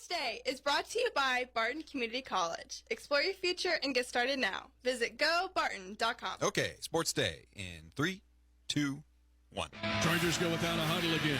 Day is brought to you by Barton Community College. Explore your future and get started now. Visit gobarton.com. Okay, Sports Day in 3, 2, 1. Chargers go without a huddle again.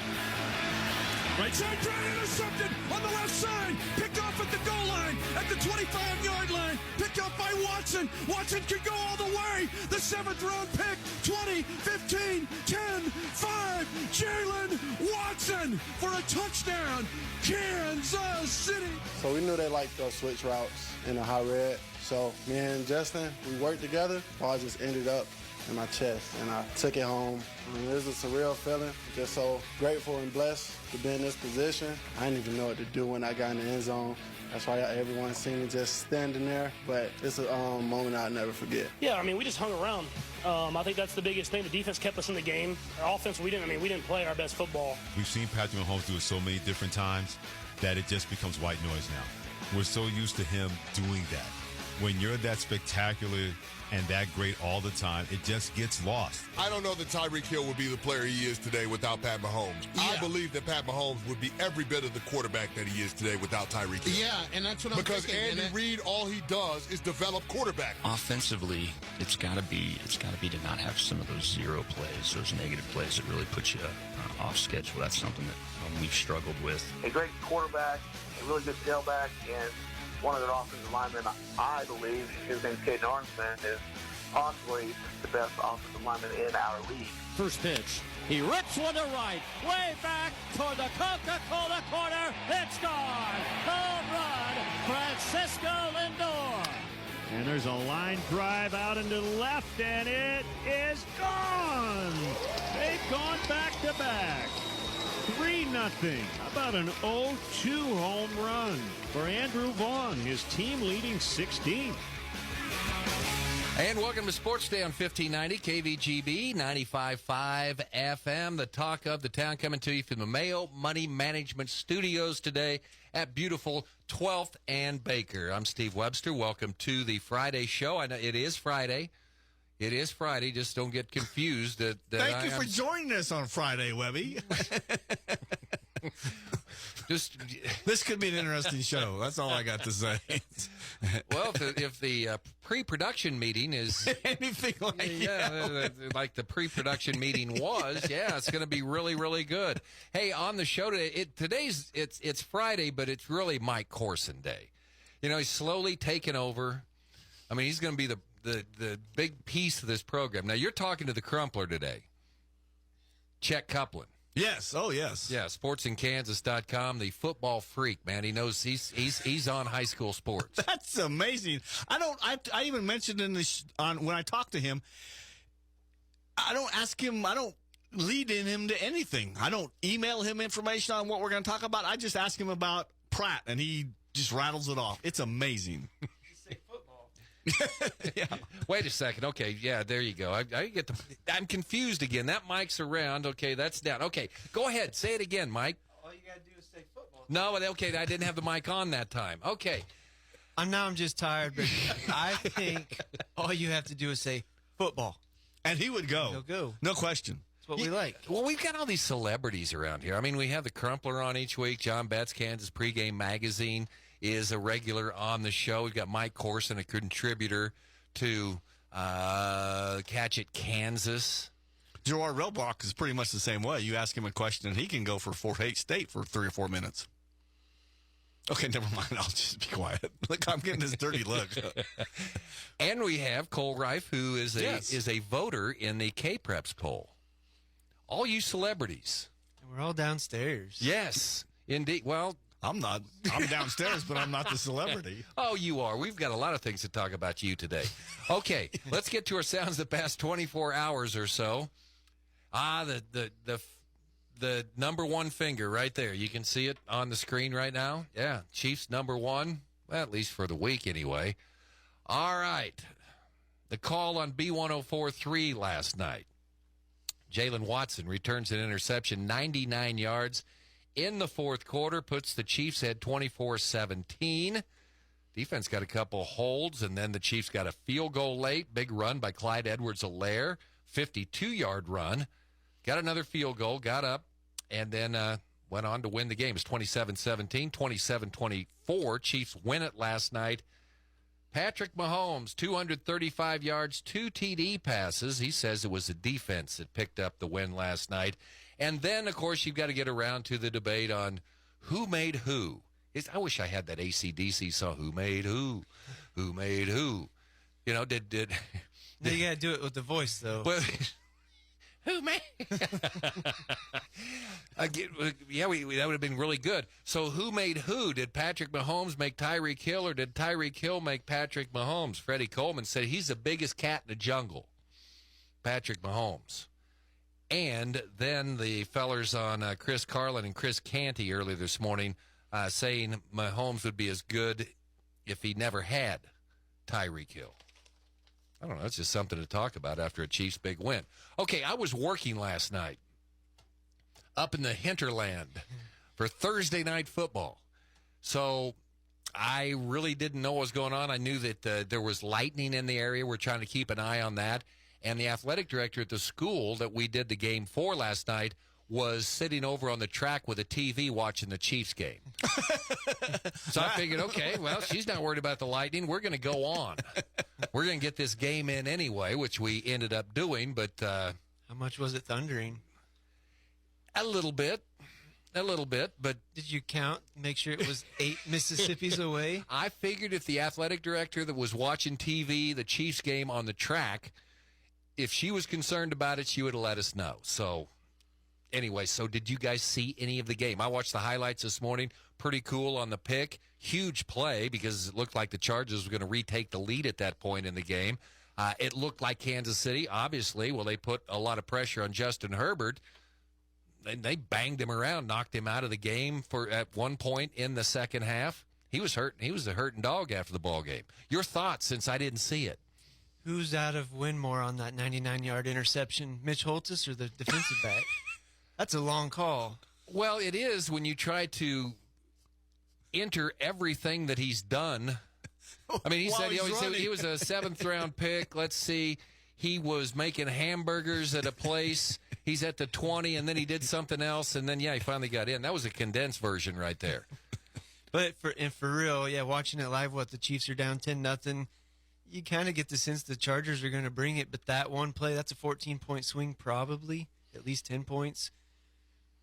Right side, try intercepted on the left side. Picked off at the goal line, at the 25-yard line. Picked up by Watson. Watson can go all the way. The 7th-round pick, 20, 15, 10, 5. Jalen Watson for a touchdown. Kansas City. So we knew they liked those switch routes in the high red. So me and Justin, we worked together. Ball just ended up in my chest, and I took it home. It was a surreal feeling. Just so grateful and blessed to be in this position. I didn't even know what to do when I got in the end zone. That's why everyone seen me just standing there. But it's a moment I'll never forget. Yeah, I mean, we just hung around. I think that's the biggest thing. The defense kept us in the game. Our offense, we didn't play our best football. We've seen Patrick Mahomes do it so many different times that it just becomes white noise now. We're so used to him doing that. When you're that spectacular and that great all the time, it just gets lost. I don't know that Tyreek Hill would be the player he is today without Pat Mahomes. Yeah. I believe that Pat Mahomes would be every bit of the quarterback that he is today without Tyreek Hill. Yeah, and that's what I'm thinking. Because Andy Reid, all he does is develop quarterback. Offensively, it's got to be to not have some of those zero plays, those negative plays that really put you off schedule. That's something that we've struggled with. A great quarterback, a really good tailback, and one of their offensive linemen, I believe, his name's Caden Armstead, is possibly the best offensive lineman in our league. First pitch. He rips one to right. Way back toward the Coca-Cola corner. It's gone. Home run. Francisco Lindor. And there's a line drive out into the left, and it is gone. They've gone back to back. 3-0. How about an 0-2 home run for Andrew Vaughn, his team leading 16. And welcome to Sports Day on 1590 KVGB 95.5 FM. The talk of the town coming to you from the Mayo Money Management Studios today at beautiful 12th and Baker. I'm Steve Webster. Welcome to the Friday show. I know it is Friday. It is Friday. Just don't get confused. Thank you for joining us on Friday, Webby. This could be an interesting show. That's all I got to say. Well, if the pre-production meeting is anything like like the pre-production meeting was, it's going to be really, really good. Hey, on the show today, it's Friday, but it's really Mike Corson Day. You know, he's slowly taking over. I mean, he's going to be the big piece of this program. Now, you're talking to the Crumpler today, Chet Kuplan. Yes. Oh, yes. Yeah, sportsinkansas.com, the football freak, man. He knows he's on high school sports. That's amazing. I even mentioned when I talk to him, I don't ask him, I don't lead in him to anything. I don't email him information on what we're going to talk about. I just ask him about Pratt, and he just rattles it off. It's amazing. You say football. Yeah. Wait a second. Okay, yeah, there you go. I'm confused again. That mic's around. Okay, that's down. Okay, go ahead. Say it again, Mike. All you got to do is say football. No, okay, I didn't have the mic on that time. Okay. I'm just tired, but I think all you have to do is say football. And he would go. He'll go. No question. That's what we like. Well, we've got all these celebrities around here. I mean, we have the Crumpler on each week. John Betts, Kansas Pregame Magazine, is a regular on the show. We've got Mike Corson, a contributor to Catch It Kansas. Gerard Relbach is pretty much the same way. You ask him a question, and he can go for Fort Hays State for 3 or 4 minutes. Okay, never mind. I'll just be quiet. Look, I'm getting this dirty look. And we have Cole Reif, who is a voter in the K-Preps poll. All you celebrities. And we're all downstairs. Yes, indeed. Well, I'm not. I'm downstairs, but I'm not the celebrity. Oh, you are. We've got a lot of things to talk about you today. Okay, let's get to our sounds the past 24 hours or so. The number one finger right there. You can see it on the screen right now. Yeah, Chiefs number one, well, at least for the week anyway. All right. The call on B1043 last night. Jalen Watson returns an interception, 99 yards in the fourth quarter, puts the Chiefs at 24-17. Defense got a couple holds, and then the Chiefs got a field goal late. Big run by Clyde Edwards-Helaire, 52-yard run. Got another field goal, got up, and then went on to win the game. It's 27-17, 27-24. Chiefs win it last night. Patrick Mahomes, 235 yards, 2 TD passes. He says it was the defense that picked up the win last night. And then, of course, you've got to get around to the debate on who made who. I wish I had that AC/DC song, Who Made Who? Who Made Who? You know, did you got to do it with the voice, though. Well, who made? Yeah, that would have been really good. So who made who? Did Patrick Mahomes make Tyreek Hill, or did Tyreek Hill make Patrick Mahomes? Freddie Coleman said he's the biggest cat in the jungle, Patrick Mahomes. And then the fellers on Chris Carlin and Chris Canty earlier this morning saying Mahomes would be as good if he never had Tyreek Hill. I don't know. It's just something to talk about after a Chiefs big win. Okay, I was working last night up in the hinterland for Thursday night football. So I really didn't know what was going on. I knew that there was lightning in the area. We're trying to keep an eye on that. And the athletic director at the school that we did the game for last night was sitting over on the track with a TV watching the Chiefs game. So I figured, okay, well, she's not worried about the lightning. We're going to go on. We're going to get this game in anyway, which we ended up doing. But how much was it thundering? A little bit. But did you count? Make sure it was 8 Mississippis away? I figured if the athletic director that was watching TV, the Chiefs game on the track, if she was concerned about it, she would have let us know. So anyway, so did you guys see any of the game? I watched the highlights this morning. Pretty cool on the pick. Huge play because it looked like the Chargers were going to retake the lead at that point in the game. It looked like Kansas City, obviously. Well, they put a lot of pressure on Justin Herbert. And they banged him around, knocked him out of the game at one point in the second half. He was hurt. He was a hurting dog after the ball game. Your thoughts, since I didn't see it? Who's out of win more on that 99-yard interception, Mitch Holtis or the defensive back? That's a long call. Well, it is when you try to enter everything that he's done. I mean, he said he was a seventh-round pick. Let's see. He was making hamburgers at a place. He's at the 20, and then he did something else, and then, he finally got in. That was a condensed version right there. But for real, watching it live, the Chiefs are down 10-0. You kind of get the sense the Chargers are going to bring it, but that one play, that's a 14-point swing probably, at least 10 points.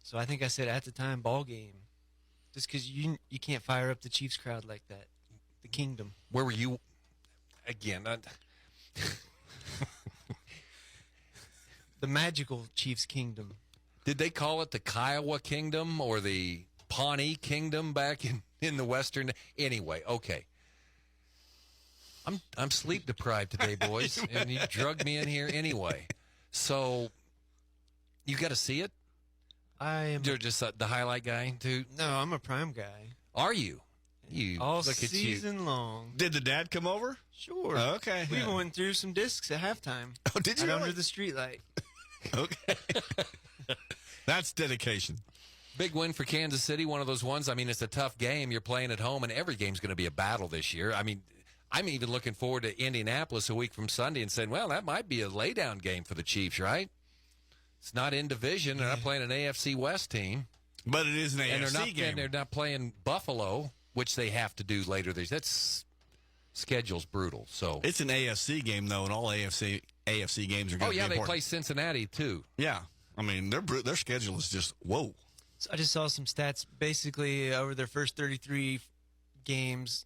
So I think I said at the time, ball game. Just because you can't fire up the Chiefs crowd like that. The kingdom. Where were you? Again, the magical Chiefs kingdom. Did they call it the Kiowa Kingdom or the Pawnee Kingdom back in the Western? Anyway, okay. I'm sleep deprived today, boys, and you drugged me in here anyway. So you got to see it? You're just the highlight guy, too? No, I'm a prime guy. Are you? All look season at you. long. Did the dad come over? Sure. Oh, okay. We even went through some discs at halftime. Oh, did you? Right under the streetlight. Okay. That's dedication. Big win for Kansas City, one of those ones. I mean, it's a tough game. You're playing at home, and every game's going to be a battle this year. I mean, I'm even looking forward to Indianapolis a week from Sunday and saying, well, that might be a laydown game for the Chiefs, right? It's not in division. They're not playing an AFC West team. But it is an AFC game. And they're not playing Buffalo, which they have to do later. That's schedule's brutal. So it's an AFC game, though, and all AFC games are going to be important. They play Cincinnati, too. Yeah. I mean, their schedule is just, whoa. So I just saw some stats. Basically, over their first 33 games,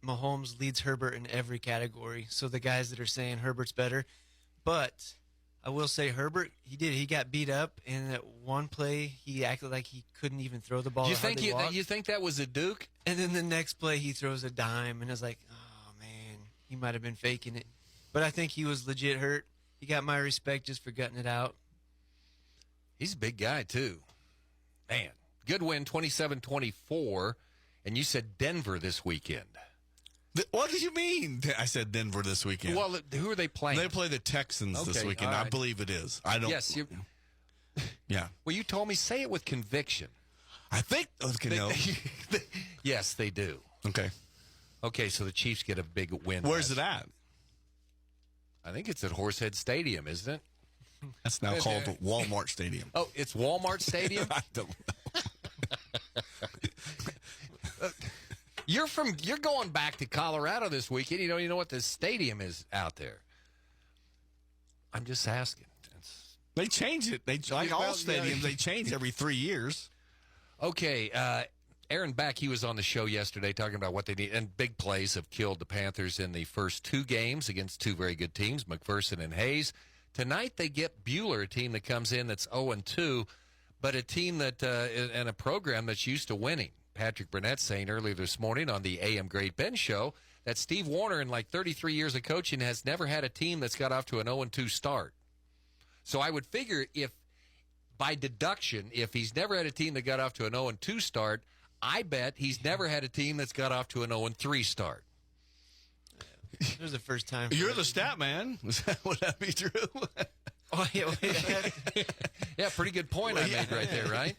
Mahomes leads Herbert in every category. So the guys that are saying Herbert's better. But I will say Herbert, he got beat up, and at one play, he acted like he couldn't even throw the ball. You think that was a Duke? And then the next play, he throws a dime, and I was like, oh, man, he might have been faking it. But I think he was legit hurt. He got my respect just for gutting it out. He's a big guy, too. Man, good win, 27-24, and you said Denver this weekend. What do you mean? I said Denver this weekend. Well, who are they playing? They play the Texans this weekend. Right. I believe it is. I don't. Yes. Yeah. Well, you told me say it with conviction. I think yes, they do. Okay. Okay, so the Chiefs get a big win. Where's it at? I think it's at Horsehead Stadium, isn't it? That's now called Walmart Stadium. Oh, it's Walmart Stadium? I don't know. You're going back to Colorado this weekend. You don't even know what the stadium is out there. I'm just asking. They change it. Like all stadiums, they change every 3 years. Okay, Aaron Beck, he was on the show yesterday talking about what they need, and big plays have killed the Panthers in the first 2 games against 2 very good teams, McPherson and Hayes. Tonight they get Bueller, a team that comes in that's 0-2, but a team that and a program that's used to winning. Patrick Burnett saying earlier this morning on the AM Great Ben show that Steve Warner, in like 33 years of coaching, has never had a team that's got off to an 0-2 start. So I would figure if, by deduction, if he's never had a team that got off to an 0-2 start, I bet he's never had a team that's got off to an 0-3 start. It was the first time. You're the stat man. Would that be true? Oh, yeah, yeah, pretty good point I made right there, right?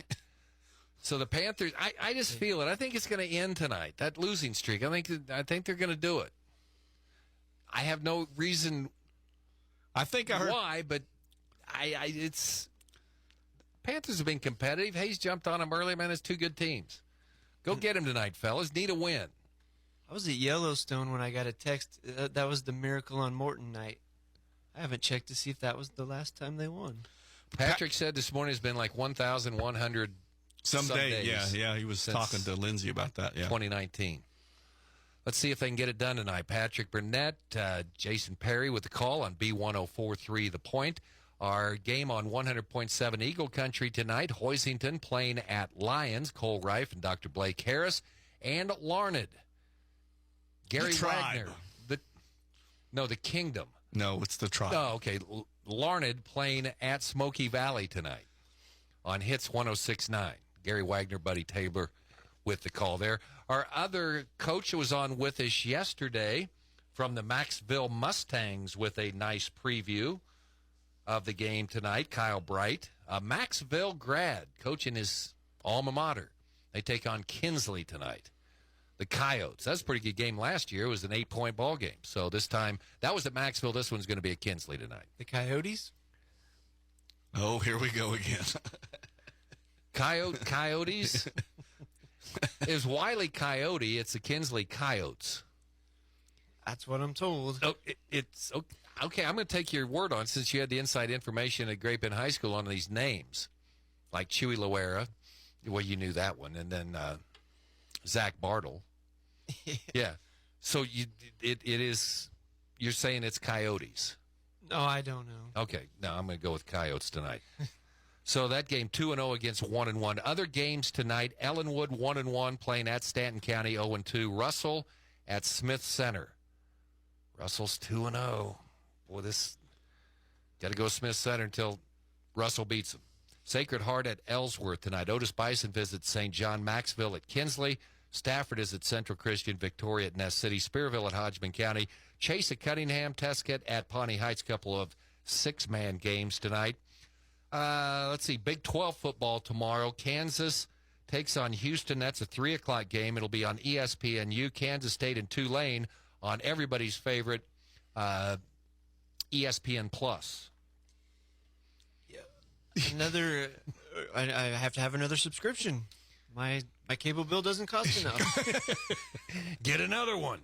So the Panthers, I just feel it. I think it's going to end tonight. That losing streak, I think they're going to do it. I have no reason. I heard why, but it's Panthers have been competitive. Hayes jumped on them early, man. It's 2 good teams. Go get them tonight, fellas. Need a win. I was at Yellowstone when I got a text. That was the Miracle on Morton night. I haven't checked to see if that was the last time they won. Patrick said this morning has been like 1,100 some days. Yeah. He was talking to Lindsay about that. Yeah, 2019. Let's see if they can get it done tonight. Patrick Burnett, Jason Perry with the call on B1043 The Point. Our game on 100.7 Eagle Country tonight. Hoisington playing at Lions. Cole Reif and Dr. Blake Harris. And Larned. Gary Wagner. The Kingdom. No, it's the Tribe. Oh, okay. Larned playing at Smoky Valley tonight on Hits 106.9. Gary Wagner, Buddy Taylor with the call there. Our other coach was on with us yesterday from the Maxwell Mustangs with a nice preview of the game tonight. Kyle Bright, a Maxwell grad, coaching his alma mater. They take on Kinsley tonight. The Coyotes. That was a pretty good game last year. It was an 8-point ball game. So this time, that was at Maxwell. This one's going to be at Kinsley tonight. The Coyotes? Oh, here we go again. Coyotes? Is Wiley Coyote. It's the Kinsley Coyotes. That's what I'm told. Oh, it's okay. I'm going to take your word on it since you had the inside information at Great Bend High School on these names, like Chewy Loera. Well, you knew that one, and then Zach Bartle. Yeah. So it is. You're saying it's Coyotes. No, I don't know. Okay. No, I'm going to go with Coyotes tonight. So that game 2-0 against 1-1. Other games tonight: Ellenwood 1-1 playing at Stanton County 0-2. Russell at Smith Center. Russell's 2-0. Boy, this got to go Smith Center until Russell beats them. Sacred Heart at Ellsworth tonight. Otis Bison visits St. John. Maxville at Kinsley. Stafford is at Central Christian. Victoria at Ness City. Spearville at Hodgman County. Chase at Cunningham. Tesket at Pawnee Heights. Couple of 6-man games tonight. Let's see. Big 12 football tomorrow. Kansas takes on Houston. That's a 3 o'clock game. It'll be on ESPNU. Kansas State and Tulane on everybody's favorite ESPN Plus. Another, I have to have another subscription. My cable bill doesn't cost enough. Get another one.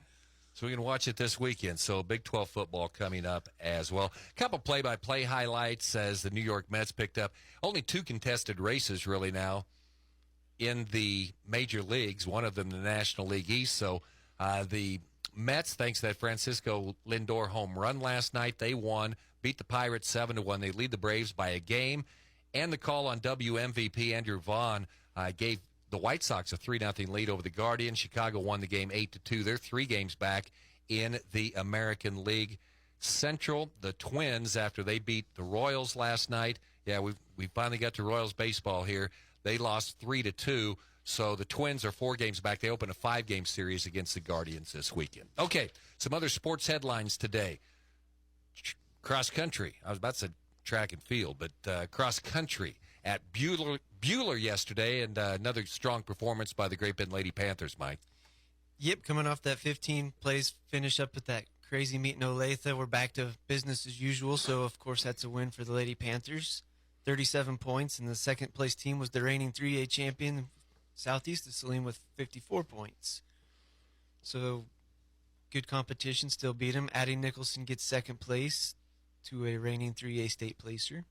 So we can watch it this weekend. So Big 12 football coming up as well. A couple play-by-play highlights as the New York Mets picked up only 2 contested races really now in the major leagues, one of them the National League East. So the Mets, thanks to that Francisco Lindor home run last night, they won, beat the Pirates 7-1. They lead the Braves by a game. And the call on WMVP, Andrew Vaughn, gave the White Sox a 3-0 lead over the Guardians. Chicago won the game 8-2. They're 3 games back in the American League Central. The Twins, after they beat the Royals last night, we finally got to Royals baseball here. They lost 3-2. So the Twins are 4 games back. They open a 5-game series against the Guardians this weekend. Okay, some other sports headlines today. Cross country. I was about to say track and field, but cross country at Bueller yesterday, and another strong performance by the Great Bend Lady Panthers, Mike. Yep, coming off that 15 plays finish up at that crazy meet in Olathe. We're back to business as usual, so of course that's a win for the Lady Panthers. 37 points, and the second-place team was the reigning 3A champion, Southeast of Saline, with 54 points. So good competition, still beat him. Addie Nicholson gets second place to a reigning 3A state placer.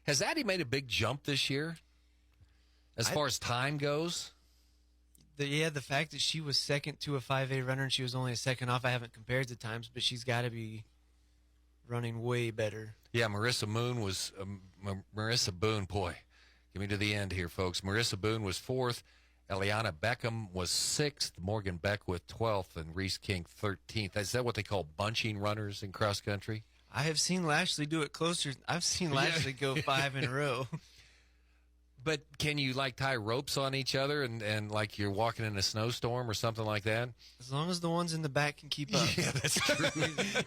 Has Addie made a big jump this year as far as time goes? The fact that she was second to a 5A runner and she was only a second off, I haven't compared the times, but she's got to be running way better. Yeah, Marissa Boone, boy, get me to the end here, folks. Marissa Boone was 4th. Eliana Beckham was 6th. Morgan Beckwith 12th, and Reese King 13th. Is that what they call bunching runners in cross country? I have seen Lashley do it closer. I've seen Lashley go 5 in a row. But can you, like, tie ropes on each other and like you're walking in a snowstorm or something like that? As long as the ones in the back can keep up. Yeah, that's true.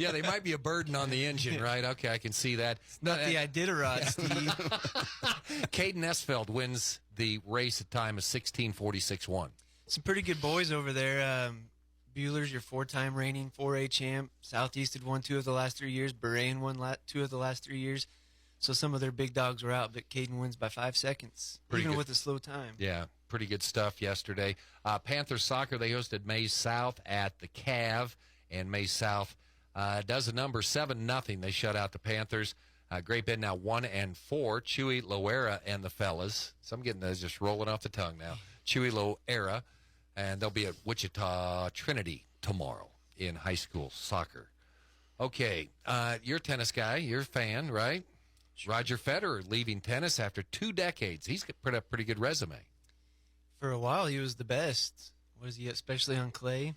Yeah, they might be a burden on the engine, right? Okay, I can see that. Not the Iditarod, Steve. Caden Esfeld wins the race at time of 16:46.1. Some pretty good boys over there. Bueller's your 4-time reigning 4A champ. Southeast had won 2 of the last 3 years. Bahrain won 2 of the last 3 years. So some of their big dogs were out, but Caden wins by 5 seconds, even with a slow time. Yeah, pretty good stuff yesterday. Panther Soccer, they hosted Mays South at the Cav, and Mays South does a number 7-0. They shut out the Panthers. Great Bend now 1-4. Chewy Loera and the fellas. So I'm getting those just rolling off the tongue now. Chewy Loera, and they'll be at Wichita Trinity tomorrow in high school soccer. Okay, you're a tennis guy. You're a fan, right? Roger Federer leaving tennis after 2 decades. He's put up a pretty good resume. For a while, he was the best. Was he, especially on clay?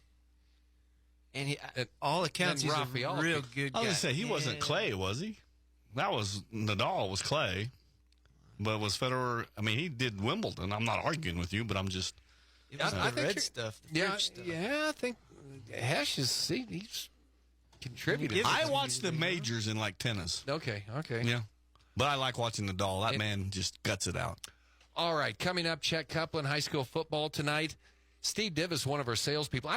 And he, all accounts, he's a real good guy. I was going to say, he wasn't clay, was he? That was, Nadal was clay. But was Federer, I mean, he did Wimbledon. I'm not arguing with you, but I'm just. It was the red stuff. Yeah, I think Hesh is, he's contributed. I watched the majors in, like, tennis. Okay. Yeah. But I like watching Nadal. That man just guts it out. All right, coming up, Chet Kuplan, high school football tonight. Steve Divis, one of our salespeople.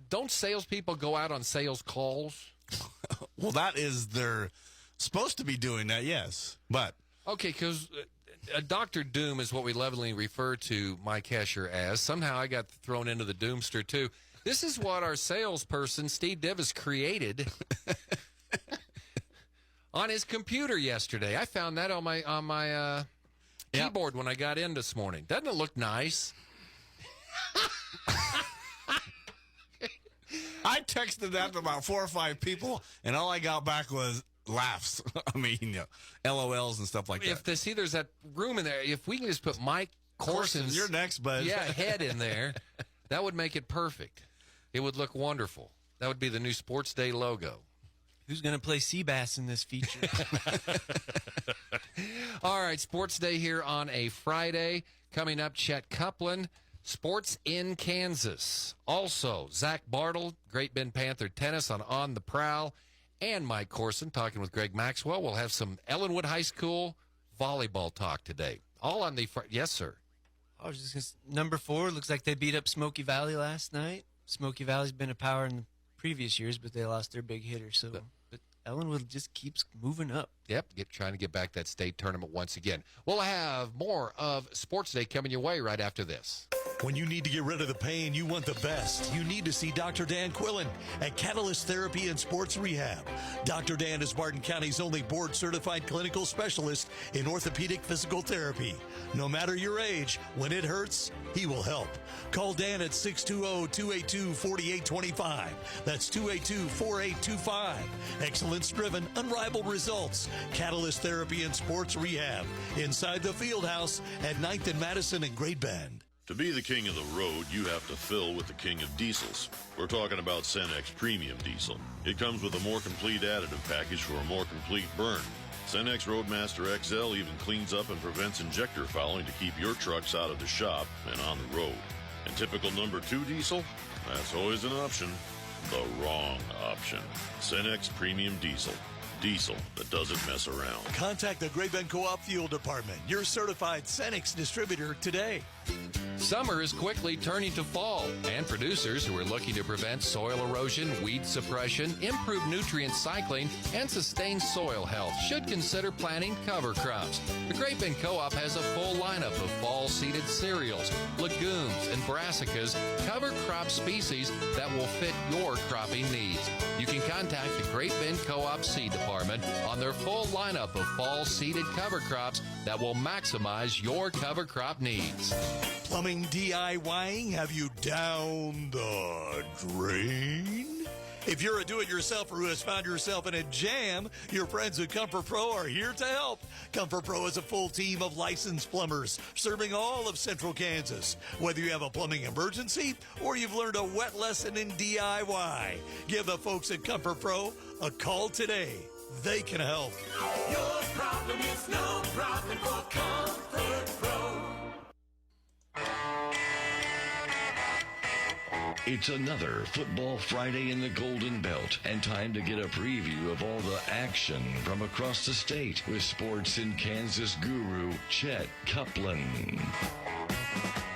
Don't salespeople go out on sales calls? Well, they're supposed to be doing that, yes. But okay, because Dr. Doom is what we lovingly refer to Mike Hesher as. Somehow I got thrown into the Doomster, too. This is what our salesperson, Steve Divis, created on his computer yesterday. I found that on my keyboard when I got in this morning. Doesn't it look nice? I texted that to about 4 or 5 people, and all I got back was laughs. I mean, LOLs and stuff like that. There's that room in there. If we can just put Mike Corson's you're next, bud. head in there, that would make it perfect. It would look wonderful. That would be the new Sports Day logo. Who's going to play Seabass in this feature? All right, Sports Day here on a Friday. Coming up, Chet Kuplan, Sports in Kansas. Also, Zach Bartle, Great Bend Panther Tennis on the Prowl, and Mike Corson talking with Greg Maxwell. We'll have some Ellenwood High School volleyball talk today. All on the yes, sir. I was just gonna, number 4, looks like they beat up Smoky Valley last night. Smoky Valley's been a power in the previous years, but they lost their big hitter, so... But Ellenwood just keeps moving up. Yep, trying to get back that state tournament once again. We'll have more of Sports Day coming your way right after this. When you need to get rid of the pain, you want the best. You need to see Dr. Dan Quillen at Catalyst Therapy and Sports Rehab. Dr. Dan is Barton County's only board-certified clinical specialist in orthopedic physical therapy. No matter your age, when it hurts, he will help. Call Dan at 620-282-4825. That's 282-4825. Excellence-driven, unrivaled results. Catalyst Therapy and Sports Rehab. Inside the Fieldhouse at 9th and Madison in Great Bend. To be the king of the road, you have to fill with the king of diesels. We're talking about Cenex Premium Diesel. It comes with a more complete additive package for a more complete burn. Cenex Roadmaster XL even cleans up and prevents injector fouling to keep your trucks out of the shop and on the road. And typical number 2 diesel? That's always an option. The wrong option. Cenex Premium Diesel. Diesel that doesn't mess around. Contact the Great Bend Co-op Fuel Department, your certified Cenex distributor today. Summer is quickly turning to fall, and producers who are looking to prevent soil erosion, weed suppression, improve nutrient cycling, and sustain soil health should consider planting cover crops. The Great Bend Co-op has a full lineup of fall-seeded cereals, legumes, and brassicas, cover crop species that will fit your cropping needs. You can contact the Great Bend Co-op Seed Department on their full lineup of fall-seeded cover crops that will maximize your cover crop needs. Plumbing DIYing have you down the drain? If you're a do-it-yourselfer who has found yourself in a jam, your friends at Comfort Pro are here to help. Comfort Pro is a full team of licensed plumbers serving all of Central Kansas. Whether you have a plumbing emergency or you've learned a wet lesson in DIY, give the folks at Comfort Pro a call today. They can help. Your problem is no problem for Comfort Pro. It's another Football Friday in the Golden Belt, and time to get a preview of all the action from across the state with Sports in Kansas guru Chet Kuplan.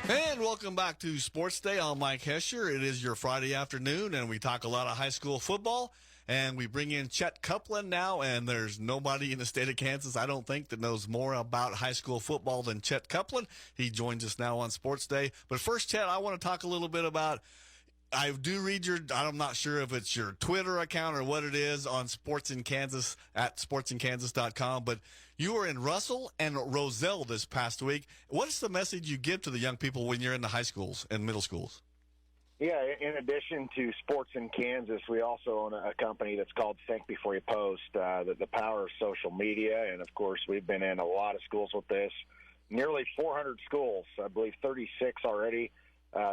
And welcome back to Sports Day. I'm Mike Hesher. It is your Friday afternoon, and we talk a lot of high school football. And we bring in Chet Kuplan now, and there's nobody in the state of Kansas, I don't think, that knows more about high school football than Chet Kuplan. He joins us now on Sports Day. But first, Chet, I want to talk a little bit about, I do read I'm not sure if it's your Twitter account or what it is on Sports in Kansas at sportsinkansas.com, but you were in Russell and Roselle this past week. What is the message you give to the young people when you're in the high schools and middle schools? Yeah, in addition to Sports in Kansas, we also own a company that's called Think Before You Post, the power of social media. And, of course, we've been in a lot of schools with this, nearly 400 schools, I believe 36 already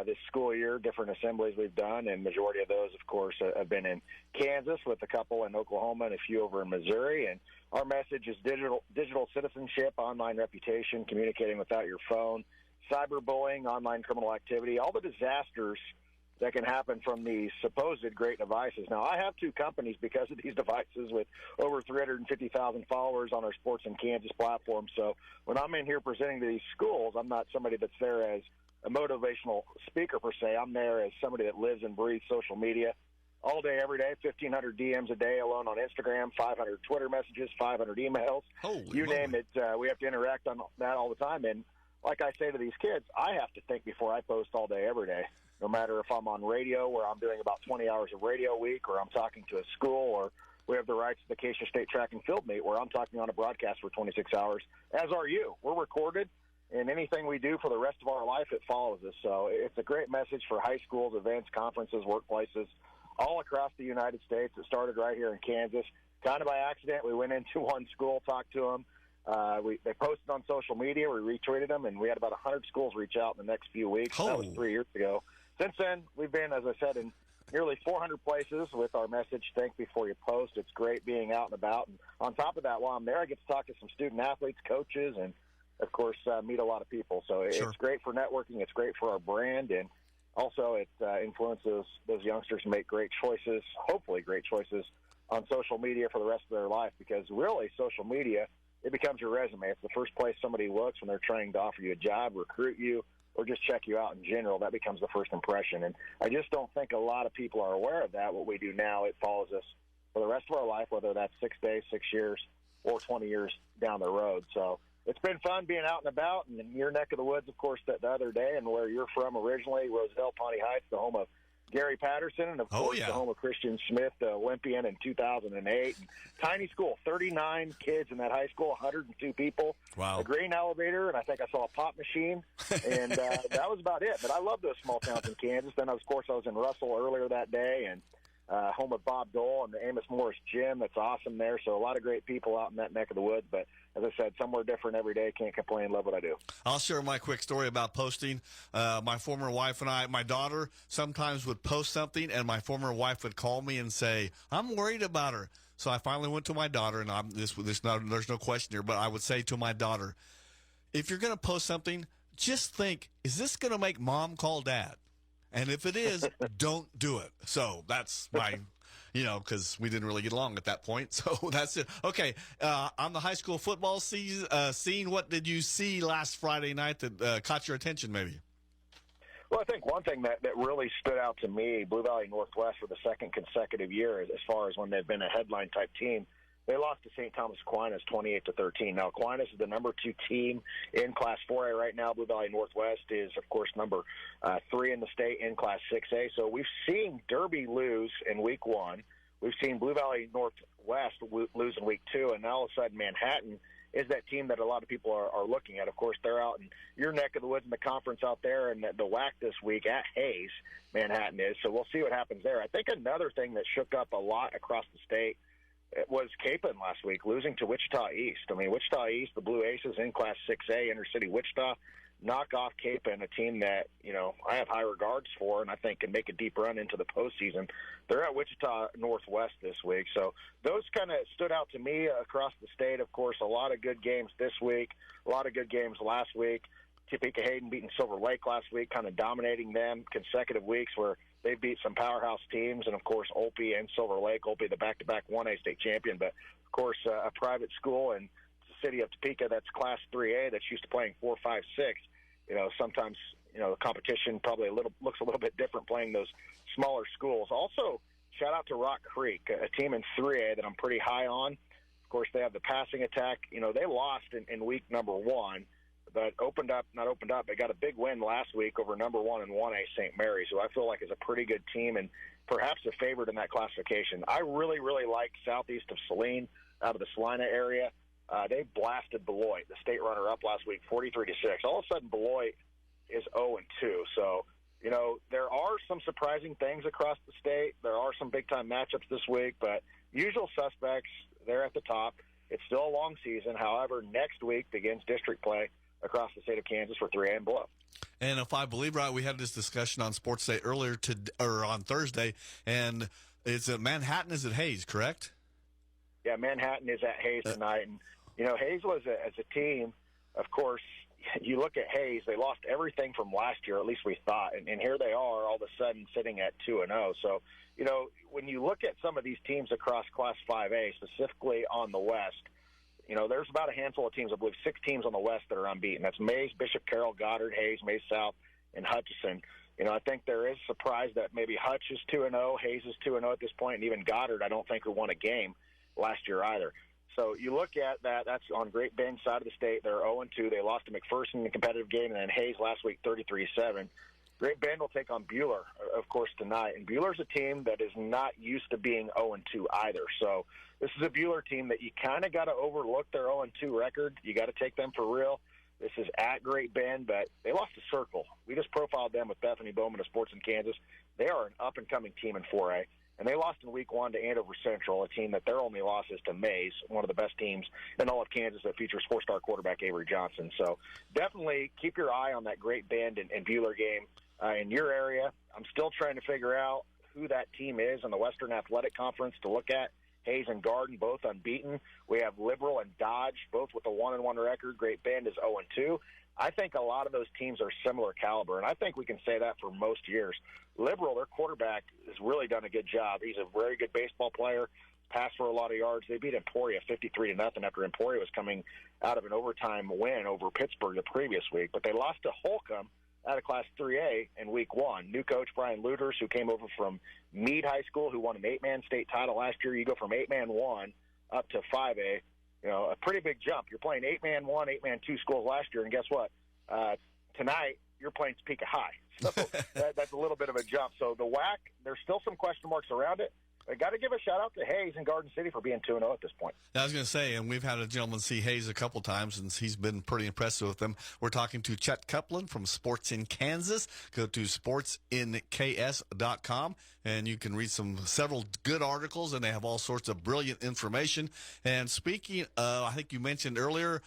this school year, different assemblies we've done. And majority of those, of course, have been in Kansas with a couple in Oklahoma and a few over in Missouri. And our message is digital citizenship, online reputation, communicating without your phone, cyberbullying, online criminal activity, all the disasters that can happen from these supposed great devices. Now, I have two companies because of these devices with over 350,000 followers on our Sports in Kansas platform. So when I'm in here presenting to these schools, I'm not somebody that's there as a motivational speaker per se. I'm there as somebody that lives and breathes social media all day, every day, 1,500 DMs a day alone on Instagram, 500 Twitter messages, 500 emails. You name it, we have to interact on that all the time. And like I say to these kids, I have to think before I post all day, every day. No matter if I'm on radio, where I'm doing about 20 hours of radio a week, or I'm talking to a school, or we have the rights to the Acacia State Track and Field Meet, where I'm talking on a broadcast for 26 hours, as are you. We're recorded, and anything we do for the rest of our life, it follows us. So it's a great message for high schools, events, conferences, workplaces, all across the United States. It started right here in Kansas. Kind of by accident, we went into one school, talked to them. They posted on social media. We retweeted them, and we had about 100 schools reach out in the next few weeks. That was 3 years ago. Since then, we've been, as I said, in nearly 400 places with our message, Think Before You Post. It's great being out and about. And on top of that, while I'm there, I get to talk to some student athletes, coaches, and, of course, meet a lot of people. So it's great for networking. It's great for our brand. And also it influences those youngsters to make great choices, hopefully great choices, on social media for the rest of their life. Because really, social media, it becomes your resume. It's the first place somebody looks when they're trying to offer you a job, recruit you, or just check you out in general. That becomes the first impression. And I just don't think a lot of people are aware of that. What we do now, it follows us for the rest of our life, whether that's 6 days, 6 years, or 20 years down the road. So it's been fun being out and about, and in your neck of the woods, of course, the other day, and where you're from originally, Roselle, Pawnee Heights, the home of Gary Patterson, and, of course, the home of Christian Smith, the Olympian in 2008. And tiny school, 39 kids in that high school, 102 people. Wow. A grain elevator, and I think I saw a pop machine, and that was about it. But I love those small towns in Kansas. Then, of course, I was in Russell earlier that day, and home of Bob Dole and the Amos Morris Gym. That's awesome there. So a lot of great people out in that neck of the woods. But as I said, somewhere different every day. Can't complain. Love what I do. I'll share my quick story about posting. My former wife and I, my daughter sometimes would post something, and my former wife would call me and say, I'm worried about her. So I finally went to my daughter, and there's no question here, but I would say to my daughter, if you're going to post something, just think, is this going to make mom call dad? And if it is, don't do it. So that's because we didn't really get along at that point. So that's it. Okay, on the high school football scene, what did you see last Friday night that caught your attention maybe? Well, I think one thing that really stood out to me, Blue Valley Northwest for the second consecutive year, as far as when they've been a headline-type team, they lost to St. Thomas Aquinas 28-13. Now, Aquinas is the number 2 team in Class 4A right now. Blue Valley Northwest is, of course, number 3 in the state in Class 6A. So we've seen Derby lose in Week 1. We've seen Blue Valley Northwest lose in Week 2, and now all of a sudden Manhattan is that team that a lot of people are looking at. Of course, they're out in your neck of the woods in the conference out there, and the WAC this week at Hayes, Manhattan is. So we'll see what happens there. I think another thing that shook up a lot across the state was Capon last week, losing to Wichita East. I mean, Wichita East, the Blue Aces in Class 6A, Inner City Wichita, knock off Capon, a team that, I have high regards for and I think can make a deep run into the postseason. They're at Wichita Northwest this week. So those kind of stood out to me across the state. Of course, a lot of good games this week, a lot of good games last week. Topeka Hayden beating Silver Lake last week, kind of dominating them consecutive weeks where they beat some powerhouse teams. And, of course, Olpe and Silver Lake, Olpe the back-to-back 1A state champion. But, of course, a private school in the city of Topeka that's Class 3A that's used to playing 4, 5, 6. Sometimes, the competition probably looks a little bit different playing those smaller schools. Also, shout out to Rock Creek, a team in 3A that I'm pretty high on. Of course, they have the passing attack. They lost in week number 1, but they got a big win last week over number 1 in 1A St. Mary's, who I feel like is a pretty good team and perhaps a favorite in that classification. I really, really like southeast of Saline, out of the Salina area. They blasted Beloit, the state runner-up last week, 43-6. All of a sudden, Beloit is 0-2. So, there are some surprising things across the state. There are some big-time matchups this week, but usual suspects, they're at the top. It's still a long season. However, next week begins district play across the state of Kansas for 3A and below. And if I believe right, we had this discussion on Sports Day earlier on Thursday, and it's at Manhattan is at Hayes, correct? Yeah, Manhattan is at Hayes tonight. And, Hayes was, as a team, of course, you look at Hayes, they lost everything from last year, at least we thought. And here they are all of a sudden sitting at 2-0. So, when you look at some of these teams across Class 5A, specifically on the West, there's about a handful of teams, I believe 6 teams on the West that are unbeaten. That's Mays, Bishop Carroll, Goddard, Hayes, Mays South, and Hutchinson. I think there is surprise that maybe Hutch is 2-0, Hayes is 2-0 at this point, and even Goddard, I don't think, who won a game last year either. So you look at that, that's on Great Bend side of the state. They're 0-2. They lost to McPherson in the competitive game, and then Hayes last week 33-7. Great Bend will take on Buhler, of course, tonight. And Buhler's a team that is not used to being 0-2 either. So this is a Buhler team that you kind of got to overlook their 0-2 record. You got to take them for real. This is at Great Bend, but they lost to Circle. We just profiled them with Bethany Bowman of Sports in Kansas. They are an up-and-coming team in 4A. And they lost in Week 1 to Andover Central, a team that their only loss is to Mays, one of the best teams in all of Kansas that features 4-star quarterback Avery Johnson. So definitely keep your eye on that Great Bend and Buhler game in your area. I'm still trying to figure out who that team is in the Western Athletic Conference to look at. Hayes and Garden, both unbeaten. We have Liberal and Dodge, both with a 1-1 record. Great Bend is 0-2. I think a lot of those teams are similar caliber, and I think we can say that for most years. Liberal, their quarterback, has really done a good job. He's a very good baseball player, passed for a lot of yards. They beat Emporia 53-0 after Emporia was coming out of an overtime win over Pittsburgh the previous week. But they lost to Holcomb out of Class 3A in Week 1. New coach Brian Luders, who came over from Meade High School, who won an 8-man state title last year. You go from 8-man 1 up to 5A. A pretty big jump. You're playing 8-man 1, 8-man 2 schools last year, and guess what? Tonight, you're playing Topeka High. So that's a little bit of a jump. So the WAC, there's still some question marks around it. I got to give a shout-out to Hayes and Garden City for being 2-0 at this point. I was going to say, and we've had a gentleman see Hayes a couple times, and he's been pretty impressive with them. We're talking to Chet Kuplan from Sports in Kansas. Go to sportsinks.com, and you can read several good articles, and they have all sorts of brilliant information. And speaking, I think you mentioned earlier,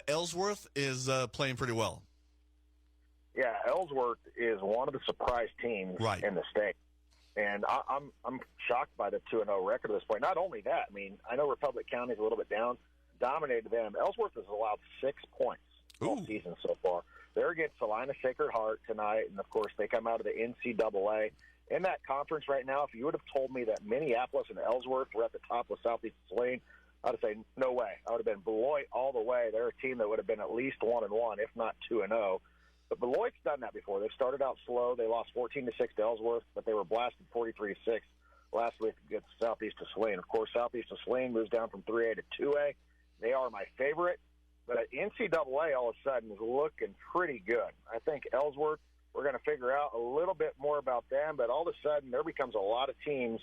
Ellsworth is playing pretty well. Yeah, Ellsworth is one of the surprise teams in the state. And I'm shocked by the 2-0 record at this point. Not only that, I mean, I know Republic County is a little bit down, dominated them. Ellsworth has allowed 6 points all season so far. They're against Salina Sacred Heart tonight, and, of course, they come out of the NCAA in that conference right now, if you would have told me that Minneapolis and Ellsworth were at the top with Southeast Saline, I would say no way. I would have been Beloit all the way. They're a team that would have been at least 1-1, if not 2-0. But Beloit's done that before. They've started out slow. They lost 14-6 to Ellsworth, but they were blasted 43-6 last week against Southeast Saline. Of course, Southeast Saline moves down from 3A to 2A. They are my favorite. But NCAA all of a sudden is looking pretty good. I think Ellsworth, we're going to figure out a little bit more about them, but all of a sudden there becomes a lot of teams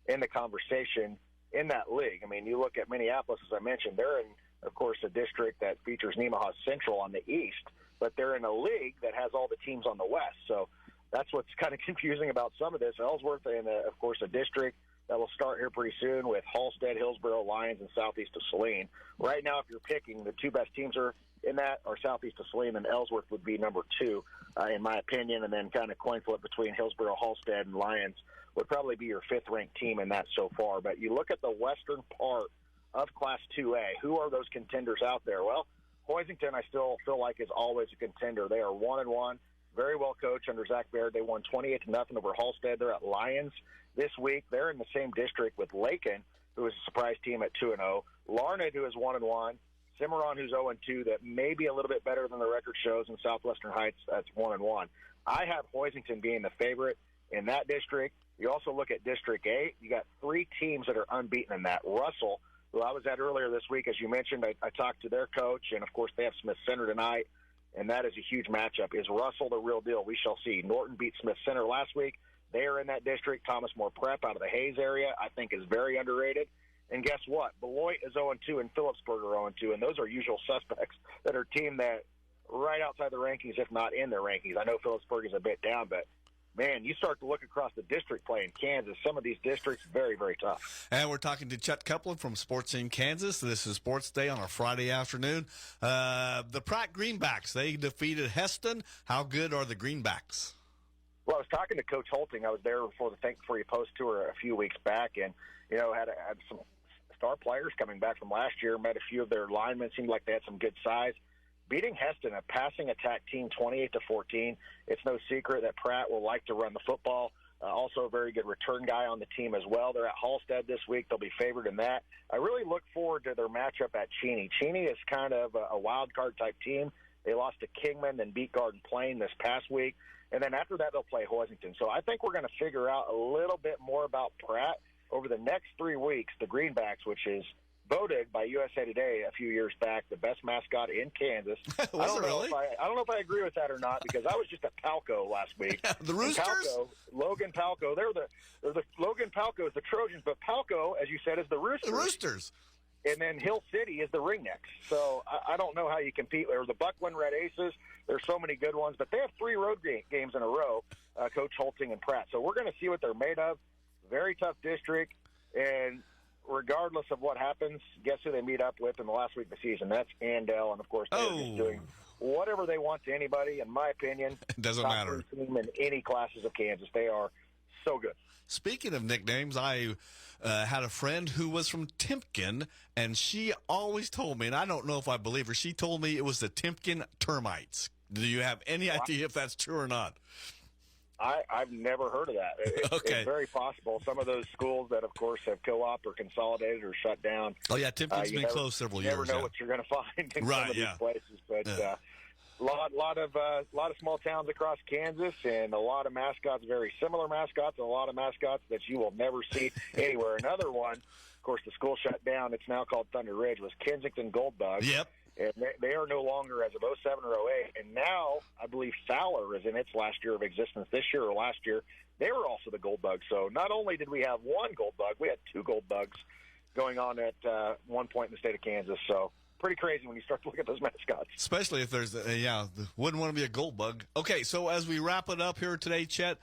in the conversation in that league. I mean, you look at Minneapolis, as I mentioned, they're in, of course, a district that features Nemaha Central on the east, but they're in a league that has all the teams on the west. So that's what's kind of confusing about some of this. Ellsworth, and of course, a district that will start here pretty soon with Halstead, Hillsboro, Lyons, and Southeast of Saline. Right now, if you're picking, the two best teams are in that are Southeast of Saline, and Ellsworth would be number 2, in my opinion, and then kind of coin flip between Hillsboro, Halstead, and Lyons would probably be your 5th-ranked team in that so far. But you look at the western part of Class 2A, who are those contenders out there? Well, Hoisington, I still feel like, is always a contender. They are 1-1, very well coached under Zach Baird. They won 28-0 over Halstead. They're at Lyons this week. They're in the same district with Lakin, who is a surprise team at 2-0. Larned, who is 1-1. Cimarron, who's 0-2, that may be a little bit better than the record shows, in Southwestern Heights, that's 1-1. I have Hoisington being the favorite in that district. You also look at District 8. You got 3 teams that are unbeaten in that. Russell, who I was at earlier this week, as you mentioned, I talked to their coach, and, of course, they have Smith Center tonight, and that is a huge matchup. Is Russell the real deal? We shall see. Norton beat Smith Center last week. They are in that district. Thomas More Prep out of the Hayes area, I think, is very underrated. And guess what? Beloit is 0-2 and Phillipsburg are 0-2, and those are usual suspects that are a team that right outside the rankings, if not in their rankings. I know Phillipsburg is a bit down, but, man, you start to look across the district play in Kansas. Some of these districts, very, very tough. And we're talking to Chet Kuplan from Sports in Kansas. This is Sports Day on a Friday afternoon. The Pratt Greenbacks, they defeated Heston. How good are the Greenbacks? Well, I was talking to Coach Holting. I was there for the Thank Before You Post tour a few weeks back, and, you know, had some star players coming back from last year, met a few of their linemen, seemed like they had some good size. Beating Heston, a passing attack team, 28-14. It's no secret that Pratt will like to run the football. Also a very good return guy on the team as well. They're at Halstead this week. They'll be favored in that. I really look forward to their matchup at Cheney. Cheney is kind of a wild card type team. They lost to Kingman, then beat Garden Plain this past week. And then after that, they'll play Hoisington. So I think we're going to figure out a little bit more about Pratt over the next 3 weeks. The Greenbacks, which is voted by USA Today a few years back the best mascot in Kansas. I don't know if I agree with that or not, because I was just at Palco last week. The Roosters? Palco, Logan Palco. They're the Logan Palco is the Trojans, but Palco, as you said, is the Roosters. The Roosters. And then Hill City is the Ringnecks. So I don't know how you compete. Or the Buckland Red Aces. There's so many good ones. But they have 3 road games in a row, Coach Holting and Pratt. So we're going to see what they're made of. Very tough district. And regardless of what happens, guess who they meet up with in the last week of the season? That's Andell. And, of course, they're just doing whatever they want to anybody, in my opinion. It doesn't matter. Team in any classes of Kansas. They are so good. Speaking of nicknames, I had a friend who was from Timpkin, and she always told me, and I don't know if I believe her, she told me it was the Timpkin Termites. Do you have any idea if that's true or not? I've never heard of that. It's very possible. Some of those schools that, of course, have co-op or consolidated or shut down. Oh, yeah, Timpkin's been closed several years. You never know what you're going to find in some of these places. But lot of small towns across Kansas, and a lot of mascots, very similar mascots, and a lot of mascots that you will never see anywhere. Another one, of course, the school shut down. It's now called Thunder Ridge. Was Kensington Gold Bugs. Yep. And they are no longer as of 07 or 08. And now I believe Fowler is in its last year of existence. This year or last year, they were also the Gold Bugs. So not only did we have one Gold Bug, we had 2 Gold Bugs going on at one point in the state of Kansas. So pretty crazy when you start to look at those mascots. Especially if there's, wouldn't want to be a Gold Bug. Okay, so as we wrap it up here today, Chet,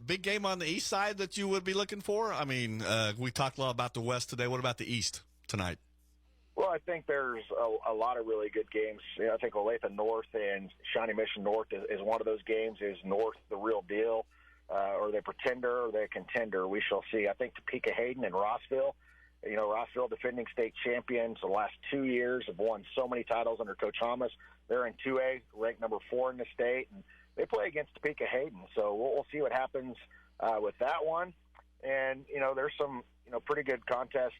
big game on the east side that you would be looking for? I mean, we talked a lot about the west today. What about the east tonight? Well, I think there's a lot of really good games. You know, I think Olathe North and Shawnee Mission North is one of those games. Is North the real deal? Or they pretender, or they a contender? We shall see. I think Topeka Hayden and Rossville, you know, Rossville defending state champions the last 2 years, have won so many titles under Coach Thomas. They're in 2A, ranked number 4 in the state. And they play against Topeka Hayden. So we'll see what happens with that one. And, there's some, pretty good contests,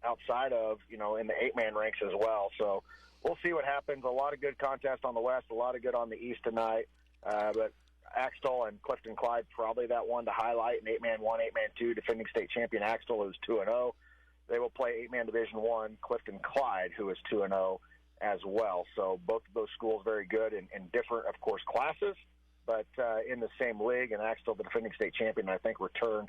outside of, in the 8-man ranks as well. So we'll see what happens. A lot of good contests on the West, a lot of good on the East tonight. But Axtell and Clifton Clyde, probably that one to highlight. In 8-man 1, 8-man 2, defending state champion Axtell is 2-0. They will play 8-man Division 1, Clifton Clyde, who is 2-0 as well. So both of those schools very good in different, of course, classes, but in the same league. And Axtell, the defending state champion, I think returned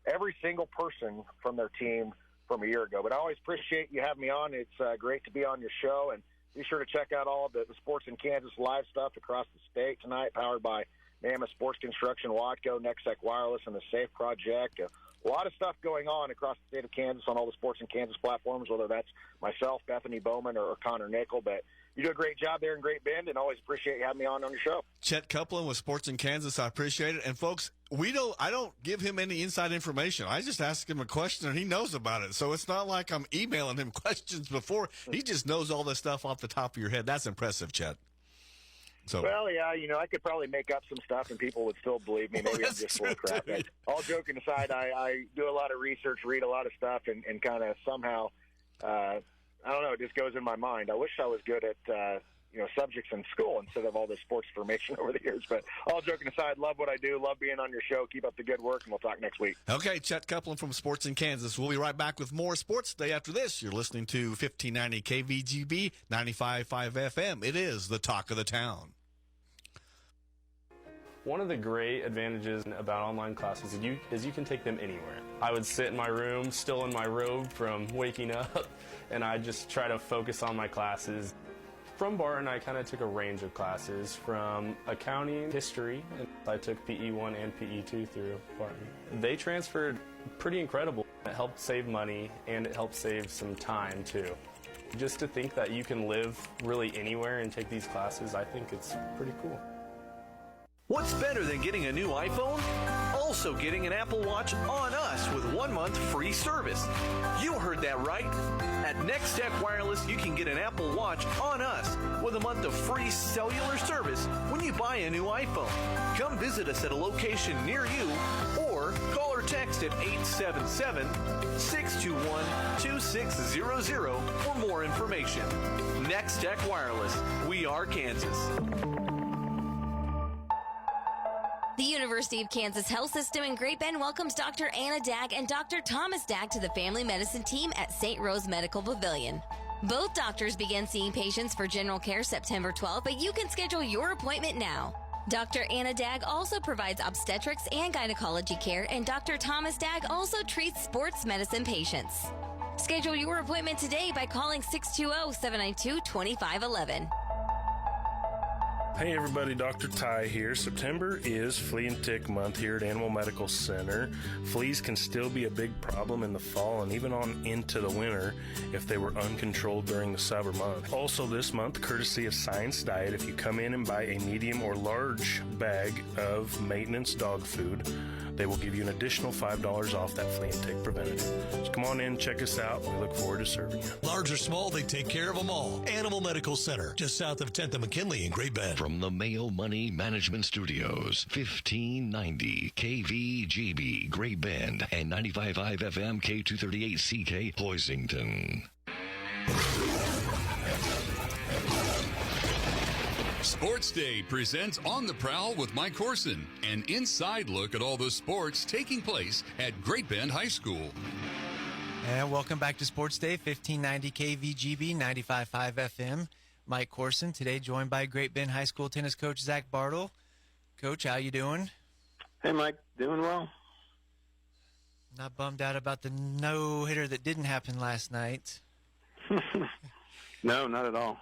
every single person from their team from a year ago. But I always appreciate you having me on. It's great to be on your show. And be sure to check out all of the Sports in Kansas live stuff across the state tonight, powered by Mammoth Sports Construction, Watco, Nextech Wireless, and the SAFE Project. A lot of stuff going on across the state of Kansas on all the Sports in Kansas platforms, whether that's myself, Bethany Bowman, or Connor Nickel. But you do a great job there in Great Bend, and always appreciate you having me on your show. Chet Kuplan with Sports in Kansas. I appreciate it. And, folks, I don't give him any inside information. I just ask him a question, and he knows about it. So it's not like I'm emailing him questions before. He just knows all this stuff off the top of your head. That's impressive, Chet. So, well, yeah, I could probably make up some stuff and people would still believe me. Maybe I'm just full of crap. But all joking aside, I do a lot of research, read a lot of stuff, and kind of somehow, I don't know, it just goes in my mind. I wish I was good at, subjects in school instead of all this sports information over the years. But all joking aside, love what I do, love being on your show. Keep up the good work, and we'll talk next week. Okay, Chet Kuplan from Sports in Kansas. We'll be right back with more Sports Day after this. You're listening to 1590 KVGB, 95.5 FM. It is the talk of the town. One of the great advantages about online classes is you can take them anywhere. I would sit in my room, still in my robe from waking up, and I just try to focus on my classes. From Barton, I kind of took a range of classes, from accounting, history, and I took PE1 and PE2 through Barton. They transferred pretty incredible. It helped save money, and it helped save some time, too. Just to think that you can live really anywhere and take these classes, I think it's pretty cool. What's better than getting a new iPhone? Also getting an Apple Watch on us with 1 month free service. You heard that right. At Nextech Wireless, you can get an Apple Watch on us with a month of free cellular service when you buy a new iPhone. Come visit us at a location near you or call or text at 877-621-2600 for more information. Nextech Wireless. We are Kansas. The University of Kansas Health System in Great Bend welcomes Dr. Anna Dagg and Dr. Thomas Dagg to the family medicine team at St. Rose Medical Pavilion. Both doctors begin seeing patients for general care September 12th, but you can schedule your appointment now. Dr. Anna Dagg also provides obstetrics and gynecology care, and Dr. Thomas Dagg also treats sports medicine patients. Schedule your appointment today by calling 620-792-2511. Hey everybody, Dr. Ty here. September is flea and tick month here at Animal Medical Center. Fleas can still be a big problem in the fall and even on into the winter if they were uncontrolled during the summer month. Also this month, courtesy of Science Diet, if you come in and buy a medium or large bag of maintenance dog food, they will give you an additional $5 off that flea and tick preventative. So come on in, check us out. We look forward to serving you. Large or small, they take care of them all. Animal Medical Center, just south of 10th and McKinley in Great Bend. From the Mayo Money Management Studios, 1590 KVGB, Great Bend, and 95.5 FM K238CK, Hoisington. Sports Day presents On the Prowl with Mike Corson, an inside look at all the sports taking place at Great Bend High School. And welcome back to Sports Day, 1590 KVGB, 95.5 FM. Mike Corson, today joined by Great Bend High School tennis coach Zach Bartle. Coach, how you doing? Hey, Mike. Doing well. Not bummed out about the no-hitter that didn't happen last night? No, not at all.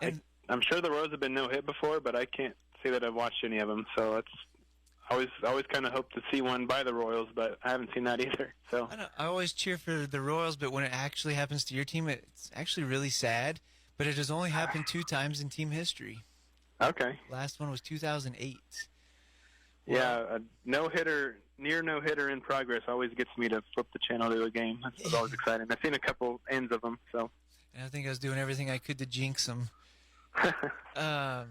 I'm sure the Royals have been no-hit before, but I can't say that I've watched any of them. So it's always kind of hope to see one by the Royals, but I haven't seen that either. So I always cheer for the Royals, but when it actually happens to your team, it's actually really sad. But it has only happened 2 times in team history. Okay. Last one was 2008. Yeah, a no-hitter, near no-hitter in progress always gets me to flip the channel to a game. That's always exciting. I've seen a couple ends of them. So. And I think I was doing everything I could to jinx them. But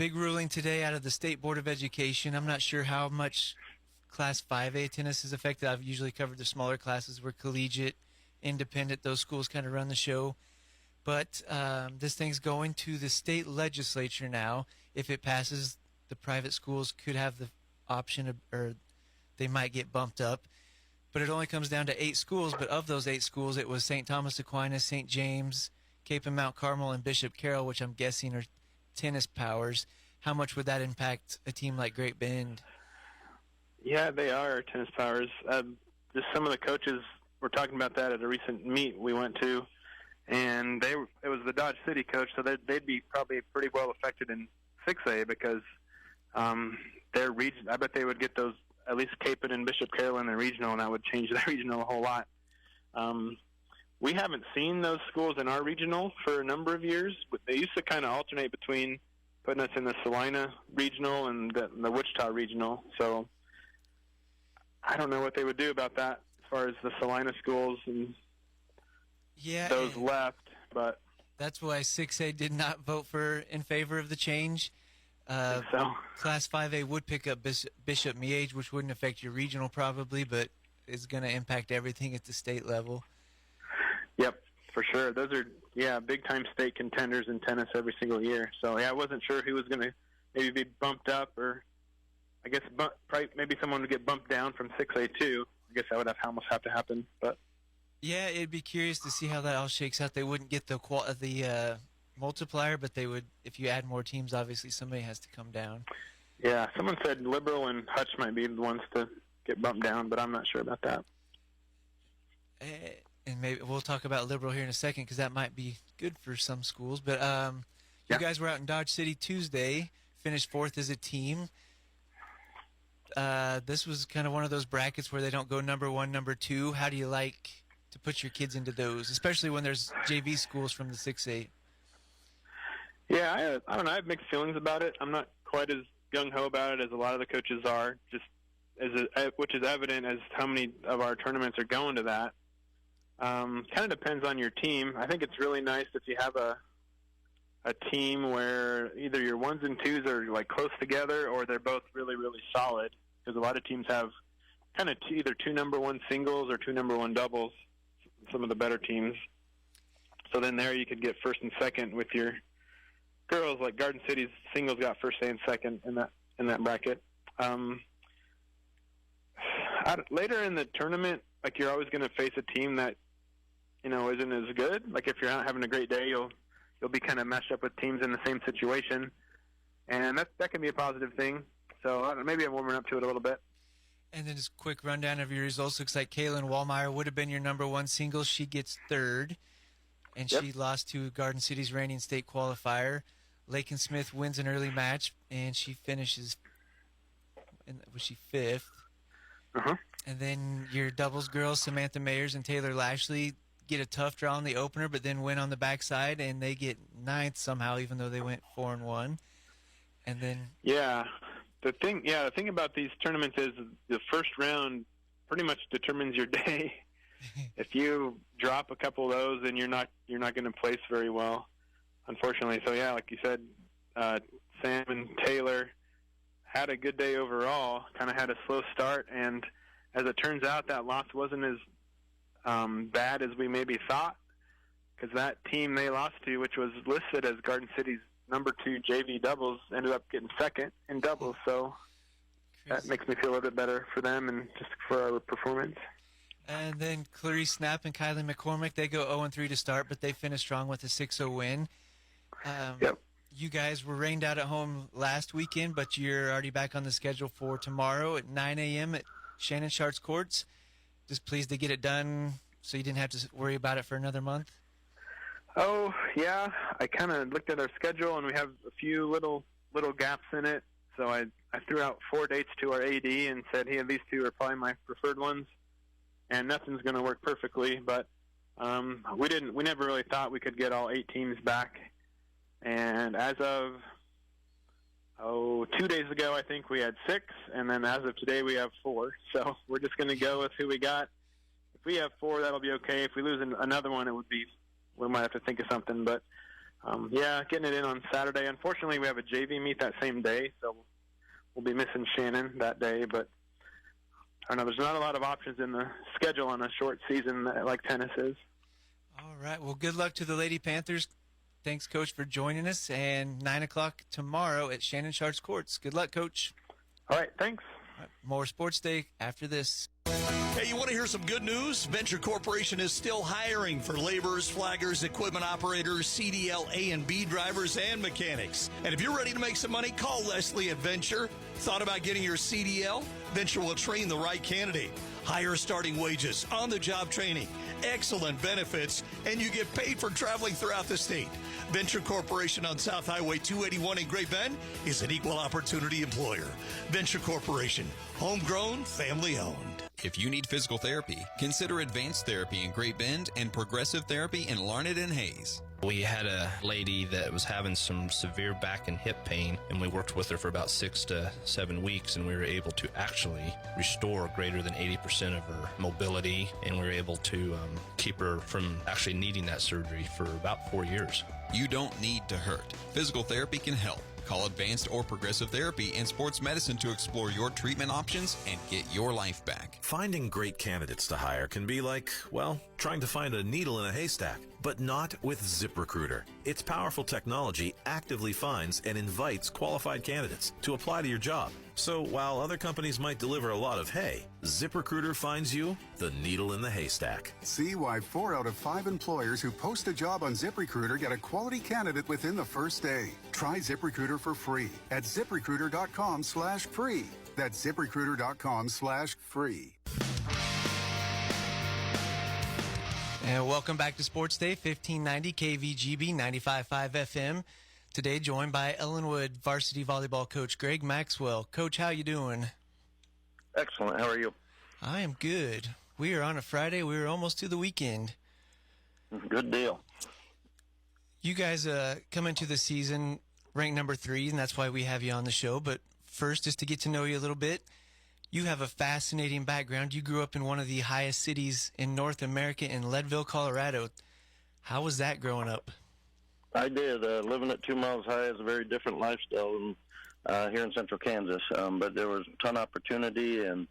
big ruling today out of the State Board of Education. I'm not sure how much Class 5A tennis is affected. I've usually covered the smaller classes where collegiate, independent, those schools kind of run the show. But this thing's going to the state legislature now. If it passes, the private schools could have the option of, or they might get bumped up. But it only comes down to 8 schools. But of those 8 schools, it was St. Thomas Aquinas, St. James, Cape and Mount Carmel, and Bishop Carroll, which I'm guessing are tennis powers. How much would that impact a team like Great Bend? Yeah, they are tennis powers. Just some of the coaches were talking about that at a recent meet we went to, and it was the Dodge City coach, so they'd be probably pretty well affected in 6A because their region. I bet they would get those, at least Cape and Bishop Carroll in the regional, and that would change their regional a whole lot. We haven't seen those schools in our regional for a number of years. But they used to kind of alternate between putting us in the Salina regional and the Wichita regional. So I don't know what they would do about that as far as the Salina schools and those left. But that's why 6A did not vote in favor of the change. Class 5A would pick up Bishop Miege, which wouldn't affect your regional probably, but is going to impact everything at the state level. Yep, for sure. Those are, big-time state contenders in tennis every single year. So, I wasn't sure who was going to maybe be bumped up, or I guess maybe someone would get bumped down from 6A too. I guess that would almost have to happen. But yeah, it'd be curious to see how that all shakes out. They wouldn't get the multiplier, but they would. If you add more teams, obviously somebody has to come down. Yeah, someone said Liberal and Hutch might be the ones to get bumped down, but I'm not sure about that. And maybe we'll talk about Liberal here in a second because that might be good for some schools. But you guys were out in Dodge City Tuesday, finished 4th as a team. This was kind of one of those brackets where they don't go number 1, number 2. How do you like to put your kids into those, especially when there's JV schools from the 6A? Yeah, I don't know. I have mixed feelings about it. I'm not quite as gung-ho about it as a lot of the coaches are, which is evident as how many of our tournaments are going to that. Kind of depends on your team. I think it's really nice if you have a team where either your 1s and 2s are like close together or they're both really, really solid, because a lot of teams have kind of either 2 number 1 singles or 2 number 1 doubles, some of the better teams. So then there you could get 1st and 2nd with your girls. Like Garden City's singles got 1st, and 2nd in that bracket. Later in the tournament, like you're always going to face a team that isn't as good. Like if you're not having a great day, you'll be kind of matched up with teams in the same situation, and that can be a positive thing. So maybe I'm warming up to it a little bit. And then just a quick rundown of your results. Looks like Kaylin Wallmeyer would have been your number 1 singles. She gets 3rd, and she lost to Garden City's reigning state qualifier. Lakin Smith wins an early match, and she finishes. Was she 5th? And then your doubles girls, Samantha Mayers and Taylor Lashley, get a tough draw in the opener, but then win on the backside, and they get 9th somehow, even though they went 4-1. And then the thing about these tournaments is the first round pretty much determines your day. If you drop a couple of those, then you're not going to place very well, unfortunately. So like you said, Sam and Taylor had a good day overall, kind of had a slow start, and as it turns out, that loss wasn't as bad as we maybe thought, because that team they lost to, which was listed as Garden City's number 2 JV doubles, ended up getting 2nd in doubles, so that makes me feel a little bit better for them and just for our performance. And then Clarice Snap and Kylie McCormick, they go 0-3 to start, but they finish strong with a 6-0 win. You guys were rained out at home last weekend, but you're already back on the schedule for tomorrow at 9 a.m. at Shannon Shart's Courts. Just pleased to get it done so you didn't have to worry about it for another month? Oh, yeah. I kind of looked at our schedule, and we have a few little gaps in it. So I threw out 4 dates to our AD and said, hey, these 2 are probably my preferred ones. And nothing's going to work perfectly, but we never really thought we could get all 8 teams back. And as of 2 days ago, I think we had 6, and then as of today, we have 4. So we're just going to go with who we got. If we have 4, that'll be okay. If we lose another one, we might have to think of something. But Getting it in on Saturday. Unfortunately, we have a JV meet that same day, so we'll be missing Shannon that day. But I don't know. There's not a lot of options in the schedule on a short season like tennis is. All right. Well, good luck to the Lady Panthers. Thanks, Coach, for joining us. And 9 o'clock tomorrow at Shannon Sharp's Courts. Good luck, Coach. All right. Thanks. All right, more Sports Day after this. Hey, you want to hear some good news? Venture Corporation is still hiring for laborers, flaggers, equipment operators, CDL A and B drivers, and mechanics. And if you're ready to make some money, call Leslie at Venture. Thought about getting your CDL? Venture will train the right candidate. Higher starting wages, on-the-job training, excellent benefits, and you get paid for traveling throughout the state. Venture Corporation on South Highway 281 in Great Bend is an equal opportunity employer. Venture Corporation, homegrown, family-owned. If you need physical therapy, consider Advanced Therapy in Great Bend and Progressive Therapy in Larned and Hayes. We had a lady that was having some severe back and hip pain, and we worked with her for about 6 to 7 weeks, and we were able to actually restore greater than 80% of her mobility, and we were able to keep her from actually needing that surgery for about 4 years. You don't need to hurt. Physical therapy can help. Call Advanced or Progressive Therapy and Sports Medicine to explore your treatment options and get your life back. Finding great candidates to hire can be like, well, trying to find a needle in a haystack, but not with ZipRecruiter. Its powerful technology actively finds and invites qualified candidates to apply to your job. So while other companies might deliver a lot of hay, ZipRecruiter finds you the needle in the haystack. See why 4 out of 5 employers who post a job on ZipRecruiter get a quality candidate within the first day. Try ZipRecruiter for free at ZipRecruiter.com/free. That's ZipRecruiter.com/free. And welcome back to Sports Day, 1590 KVGB 95.5 FM. Today joined by Ellenwood Varsity Volleyball coach Greg Maxwell. Coach, how you doing? Excellent. How are you? I am good. We are on a Friday. We are almost to the weekend. Good deal. You guys come into the season ranked number 3, and that's why we have you on the show. But first, just to get to know you a little bit, you have a fascinating background. You grew up in one of the highest cities in North America in Leadville, Colorado. How was that growing up? I did. Living at 2 miles high is a very different lifestyle than here in central Kansas. But there was a ton of opportunity and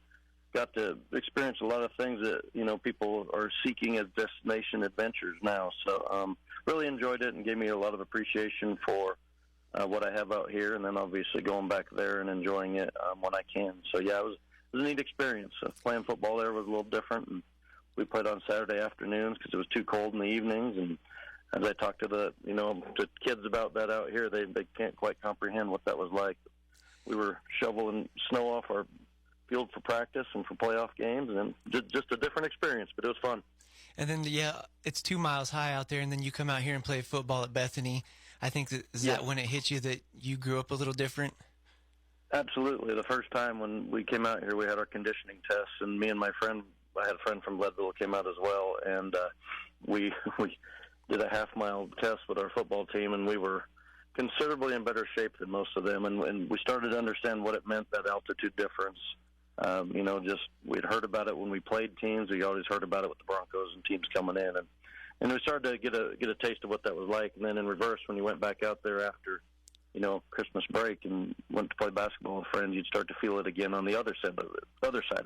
got to experience a lot of things that, people are seeking as destination adventures now. So really enjoyed it and gave me a lot of appreciation for what I have out here, and then obviously going back there and enjoying it when I can. So, yeah, it was a neat experience. Playing football there was a little different, and we played on Saturday afternoons because it was too cold in the evenings, and as I talked to the kids about that out here, they can't quite comprehend what that was like. We were shoveling snow off our field for practice and for playoff games, and just a different experience, but it was fun. And then, it's 2 miles high out there, and then you come out here and play football at Bethany. I think that when it hit you that you grew up a little different? Absolutely. The first time when we came out here, we had our conditioning tests, and me and my friend, I had a friend from Leadville came out as well, and we did a half-mile test with our football team, and we were considerably in better shape than most of them, and we started to understand what it meant, that altitude difference. We'd heard about it when we played teams. We always heard about it with the Broncos and teams coming in, and we started to get a taste of what that was like. And then in reverse, when you went back out there after, Christmas break and went to play basketball with friends, you'd start to feel it again on the other side of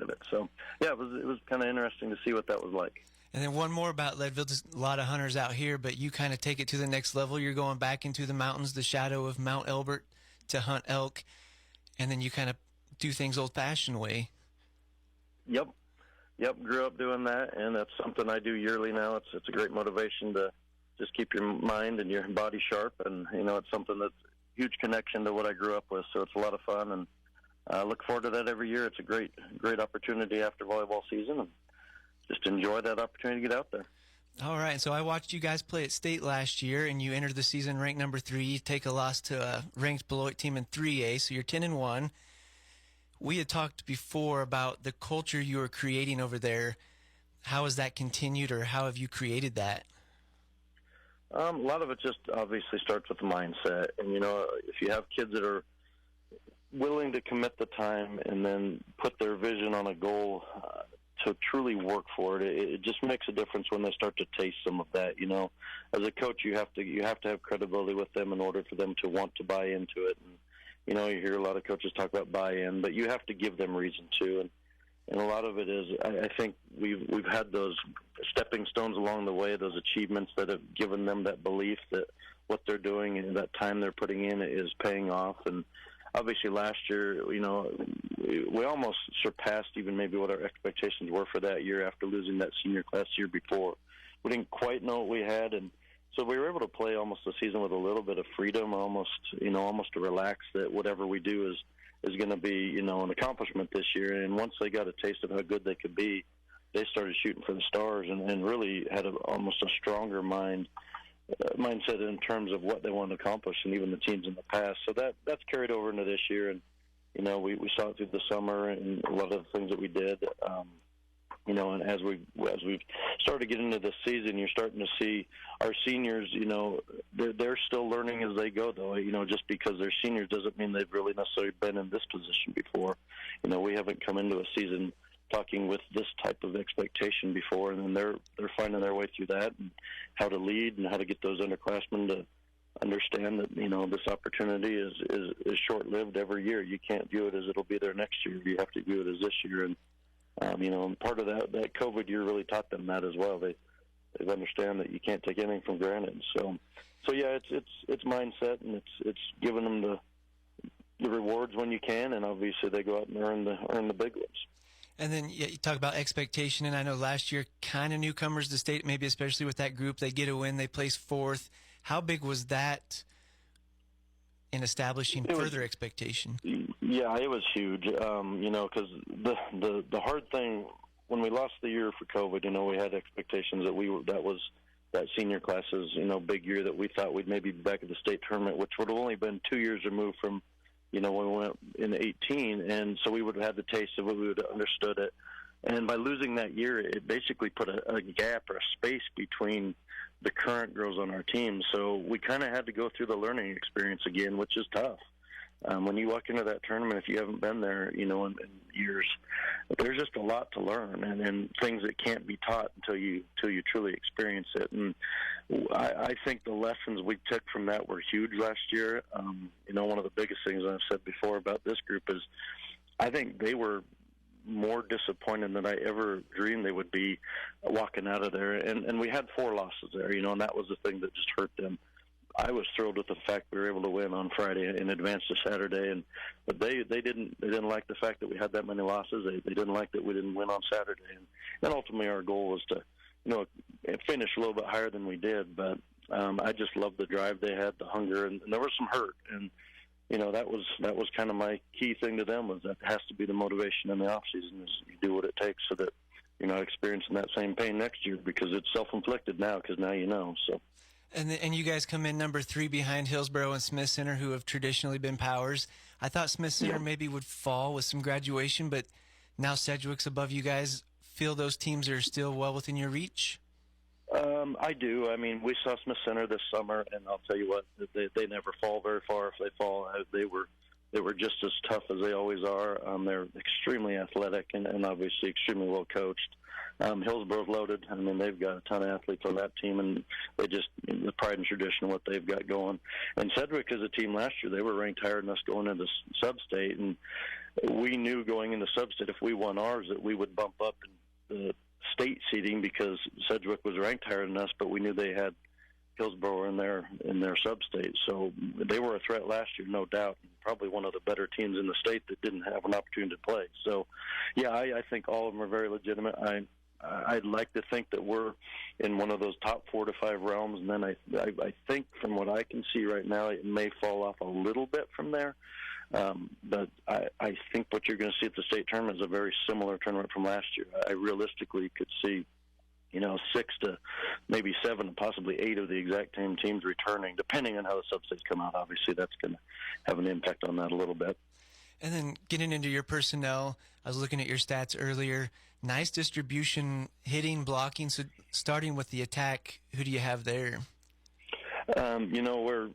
it. So, yeah, it was kind of interesting to see what that was like. And then one more about Leadville. There's a lot of hunters out here, but you kind of take it to the next level. You're going back into the mountains, the shadow of Mount Elbert, to hunt elk, and then you kind of do things old-fashioned way. Yep, grew up doing that, and that's something I do yearly now. It's a great motivation to just keep your mind and your body sharp, and, it's something that's a huge connection to what I grew up with, so it's a lot of fun, and I look forward to that every year. It's a great opportunity after volleyball season, and just enjoy that opportunity to get out there. All right, so I watched you guys play at state last year, and you entered the season ranked number 3. You take a loss to a ranked Beloit team in 3A, so you're 10-1. We had talked before about the culture you were creating over there. How has that continued, or how have you created that? A lot of it just obviously starts with the mindset. And, if you have kids that are willing to commit the time and then put their vision on a goal to truly work for it. It just makes a difference when they start to taste some of that. You know, as a coach, you have to have credibility with them in order for them to want to buy into it. And you know, you hear a lot of coaches talk about buy-in, but you have to give them reason to. And a lot of it is, I think we've had those stepping stones along the way, those achievements that have given them that belief that what they're doing and that time they're putting in is paying off. And obviously last year, you know, we almost surpassed even maybe what our expectations were for that year after losing that senior class year before. We didn't quite know what we had, and so we were able to play almost a season with a little bit of freedom, almost to relax that whatever we do is going to be, you know, an accomplishment this year. And once they got a taste of how good they could be, they started shooting for the stars and really had almost a stronger mindset in terms of what they want to accomplish, and even the teams in the past. So that's carried over into this year, and you know, we saw it through the summer and a lot of the things that we did. You know, and as we've started to get into the season, you're starting to see our seniors, you know, they're still learning as they go, though. You know, just because they're seniors doesn't mean they've really necessarily been in this position before. You know, we haven't come into a season talking with this type of expectation before, and then they're finding their way through that and how to lead and how to get those underclassmen to understand that, you know, this opportunity is short-lived every year. You can't view it as it'll be there next year. You have to view it as this year. And you know, and part of that COVID year really taught them that as well. They understand that you can't take anything for granted. So yeah, it's mindset, and it's giving them the rewards when you can, and obviously they go out and earn the big ones. And then you talk about expectation, and I know last year kind of newcomers to state, maybe especially with that group, they get a win, they place fourth. How big was that in establishing further expectation? Yeah, it was huge. You know, because the hard thing when we lost the year for COVID, you know, we had expectations that that senior class's, you know, big year that we thought we'd maybe be back at the state tournament, which would have only been 2 years removed from, you know, when we went in 18, and so we would have had the taste of it, we would have understood it. And by losing that year, it basically put a gap or a space between the current girls on our team. So we kind of had to go through the learning experience again, which is tough. When you walk into that tournament, if you haven't been there, you know, in years, there's just a lot to learn, and things that can't be taught until you truly experience it. And I think the lessons we took from that were huge last year. You know, one of the biggest things I've said before about this group is I think they were more disappointed than I ever dreamed they would be walking out of there. And we had 4 losses there, you know, and that was the thing that just hurt them. I was thrilled with the fact we were able to win on Friday in advance to Saturday, but they didn't like the fact that we had that many losses. They didn't like that we didn't win on Saturday, and ultimately our goal was to, you know, finish a little bit higher than we did. But I just loved the drive they had, the hunger, and there was some hurt, and you know, that was kind of my key thing to them, was that has to be the motivation in the off season, is you do what it takes so that you're not experiencing that same pain next year, because it's self-inflicted now, because now you know. So. And you guys come in number 3 behind Hillsborough and Smith Center, who have traditionally been powers. I thought Smith Center maybe would fall with some graduation, but now Sedgwick's above you guys. Feel those teams are still well within your reach? I do. I mean, we saw Smith Center this summer, and I'll tell you what, they never fall very far. If they fall, they were just as tough as they always are. They're extremely athletic and obviously extremely well coached. Hillsborough's loaded. I mean, they've got a ton of athletes on that team, and they just, the pride and tradition of what they've got going. And Sedgwick as a team last year, they were ranked higher than us going into sub-state, and we knew going into sub-state if we won ours that we would bump up in the state seeding, because Sedgwick was ranked higher than us, but we knew they had Hillsborough in their sub-state. So they were a threat last year, no doubt. Probably one of the better teams in the state that didn't have an opportunity to play. So, yeah, I think all of them are very legitimate. I'd like to think that we're in one of those top 4 to 5 realms, and then I think from what I can see right now, it may fall off a little bit from there. But I think what you're going to see at the state tournament is a very similar tournament from last year. I realistically could see, you know, 6 to maybe 7, possibly 8 of the exact same teams returning, depending on how the sub-states come out. Obviously, that's going to have an impact on that a little bit. And then getting into your personnel, I was looking at your stats earlier. Nice distribution, hitting, blocking. So starting with the attack, who do you have there? You know,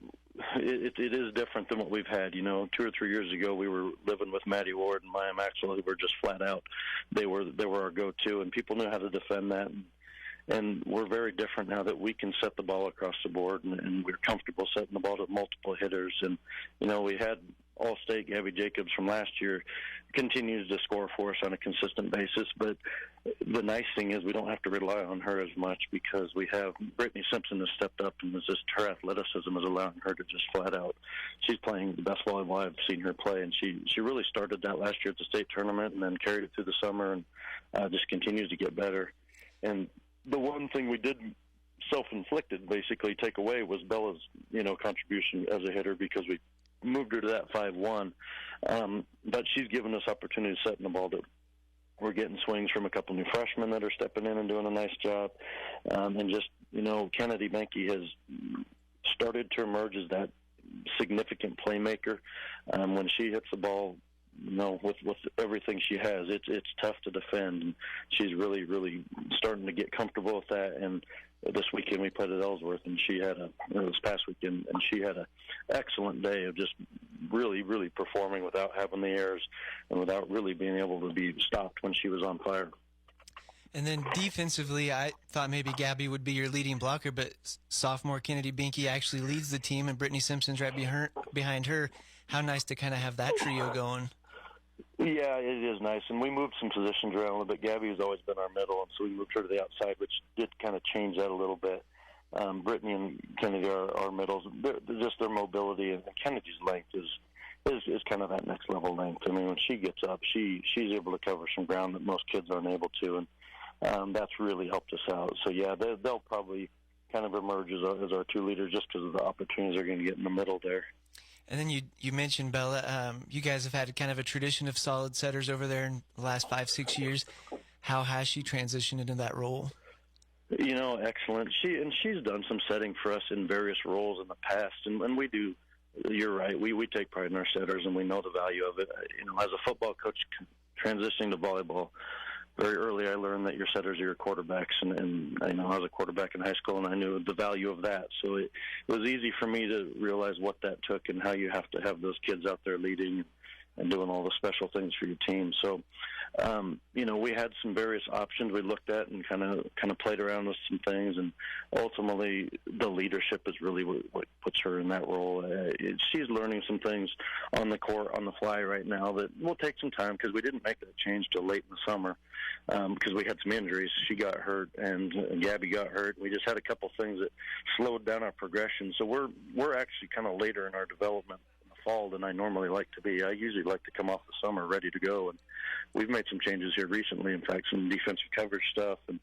it is different than what we've had. 2 or 3 years ago, we were living with Maddie Ward and Maya Maxwell, who were just flat out. They were our go-to, and people knew how to defend that. And we're very different now that we can set the ball across the board, and we're comfortable setting the ball to multiple hitters. And, we had All-State Gabby Jacobs from last year continues to score for us on a consistent basis. But the nice thing is we don't have to rely on her as much because we have Brittany Simpson has stepped up, and her athleticism is allowing her to just flat out. She's playing the best volleyball I've seen her play, and she really started that last year at the state tournament and then carried it through the summer and just continues to get better. And the one thing we did self-inflicted basically take away was Bella's, contribution as a hitter because we moved her to that 5-1. But she's given us opportunity to set in the ball that we're getting swings from a couple new freshmen that are stepping in and doing a nice job. And just, Kennedy Benke has started to emerge as that significant playmaker. When she hits the ball, with everything she has, it's tough to defend. And she's really, really starting to get comfortable with that. And this weekend we played at Ellsworth, and this past weekend, and she had an excellent day of just really, really performing without having the errors and without really being able to be stopped when she was on fire. And then defensively, I thought maybe Gabby would be your leading blocker, but sophomore Kennedy Binky actually leads the team, and Brittany Simpson's right behind her. How nice to kind of have that trio going. Yeah, it is nice, and we moved some positions around a little bit. Gabby has always been our middle, and so we moved her to the outside, which did kind of change that a little bit. Brittany and Kennedy are our middles. Just their mobility, and Kennedy's length is kind of that next level length. I mean, when she gets up, she's able to cover some ground that most kids aren't able to, and that's really helped us out. So yeah, they'll probably kind of emerge as our two leaders just because of the opportunities they're going to get in the middle there. And then you mentioned, Bella, you guys have had kind of a tradition of solid setters over there in the last 5-6 years. How has she transitioned into that role? Excellent. She's done some setting for us in various roles in the past, and we do. You're right. We take pride in our setters, and we know the value of it. As a football coach transitioning to volleyball, very early I learned that your setters are your quarterbacks, and I was a quarterback in high school, and I knew the value of that. So it was easy for me to realize what that took and how you have to have those kids out there leading and doing all the special things for your team. So, we had some various options we looked at and kind of played around with some things, and ultimately the leadership is really what puts her in that role. She's learning some things on the court, on the fly right now that will take some time because we didn't make that change till late in the summer because we had some injuries. She got hurt, and Gabby got hurt. We just had a couple things that slowed down our progression. So we're actually kind of later in our development in the fall than I normally like to be. I usually like to come off the summer ready to go, and we've made some changes here recently. In fact, some defensive coverage stuff, and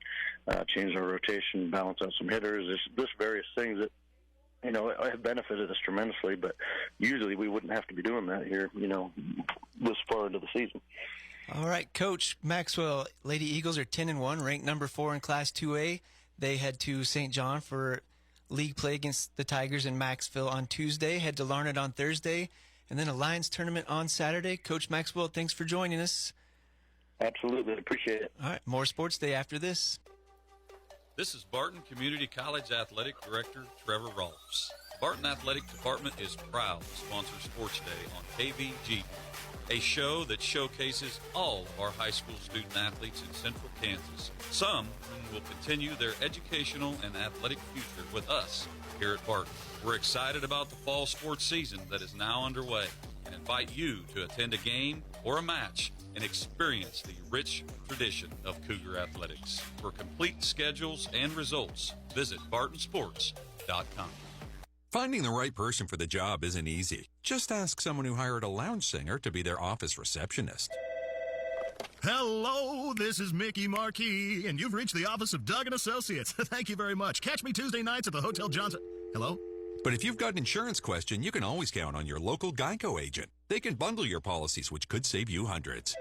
changed our rotation, balance out some hitters. There's various things that have benefited us tremendously. But usually we wouldn't have to be doing that here, this far into the season. All right, Coach Maxwell. Lady Eagles are 10-1, ranked number 4 in Class 2A. They head to St. John for league play against the Tigers in Maxwell on Tuesday. Head to Larned on Thursday, and then a Lions tournament on Saturday. Coach Maxwell, thanks for joining us. Absolutely. Appreciate it. All right. More Sports Day after this. This is Barton Community College Athletic Director Trevor Rolfs. The Barton Athletic Department is proud to sponsor Sports Day on KVG, a show that showcases all of our high school student athletes in central Kansas. Some whom will continue their educational and athletic future with us here at Barton. We're excited about the fall sports season that is now underway and invite you to attend a game or a match and experience the rich tradition of Cougar athletics. For complete schedules and results, visit bartonsports.com. Finding the right person for the job isn't easy. Just ask someone who hired a lounge singer to be their office receptionist. Hello, this is Mickey Marquis, and you've reached the office of Doug & Associates. Thank you very much. Catch me Tuesday nights at the Hotel Johnson. Hello? But if you've got an insurance question, you can always count on your local Geico agent. They can bundle your policies, which could save you hundreds.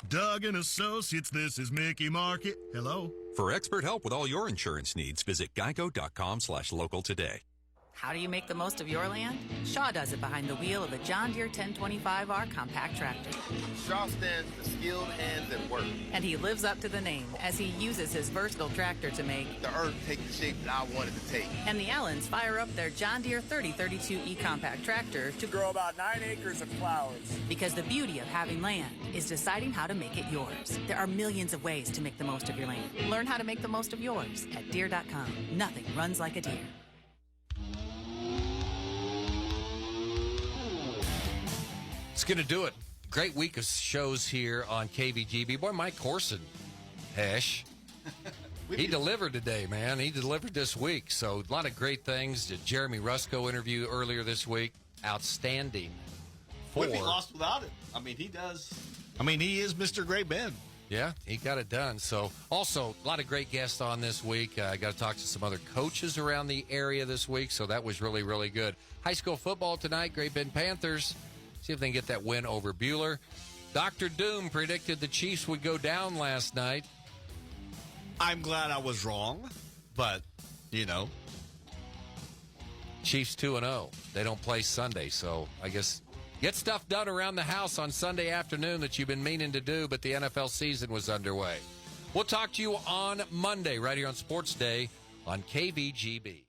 Doug & Associates, this is Mickey Market. Hello? For expert help with all your insurance needs, visit geico.com/local today. How do you make the most of your land? Shaw does it behind the wheel of a John Deere 1025R compact tractor. Shaw stands for skilled hands at work. And he lives up to the name as he uses his versatile tractor to make the earth take the shape that I wanted to take. And the Allens fire up their John Deere 3032E compact tractor to grow about 9 acres of flowers. Because the beauty of having land is deciding how to make it yours. There are millions of ways to make the most of your land. Learn how to make the most of yours at Deere.com. Nothing runs like a Deere. It's going to do it. Great week of shows here on KVGB. Boy, Mike Corson, Hesh, he delivered today, man. He delivered this week. So a lot of great things. The Jeremy Rusko interview earlier this week. Outstanding. Would be lost without it. I mean, he does. I mean, he is Mr. Great Ben. Yeah, he got it done. So also a lot of great guests on this week. I got to talk to some other coaches around the area this week. So that was really, really good. High school football tonight, Great Bend Panthers. See if they can get that win over Bueller. Dr. Doom predicted the Chiefs would go down last night. I'm glad I was wrong, but, you know. Chiefs 2-0. They don't play Sunday, so I guess get stuff done around the house on Sunday afternoon that you've been meaning to do, but the NFL season was underway. We'll talk to you on Monday right here on Sports Day on KVGB.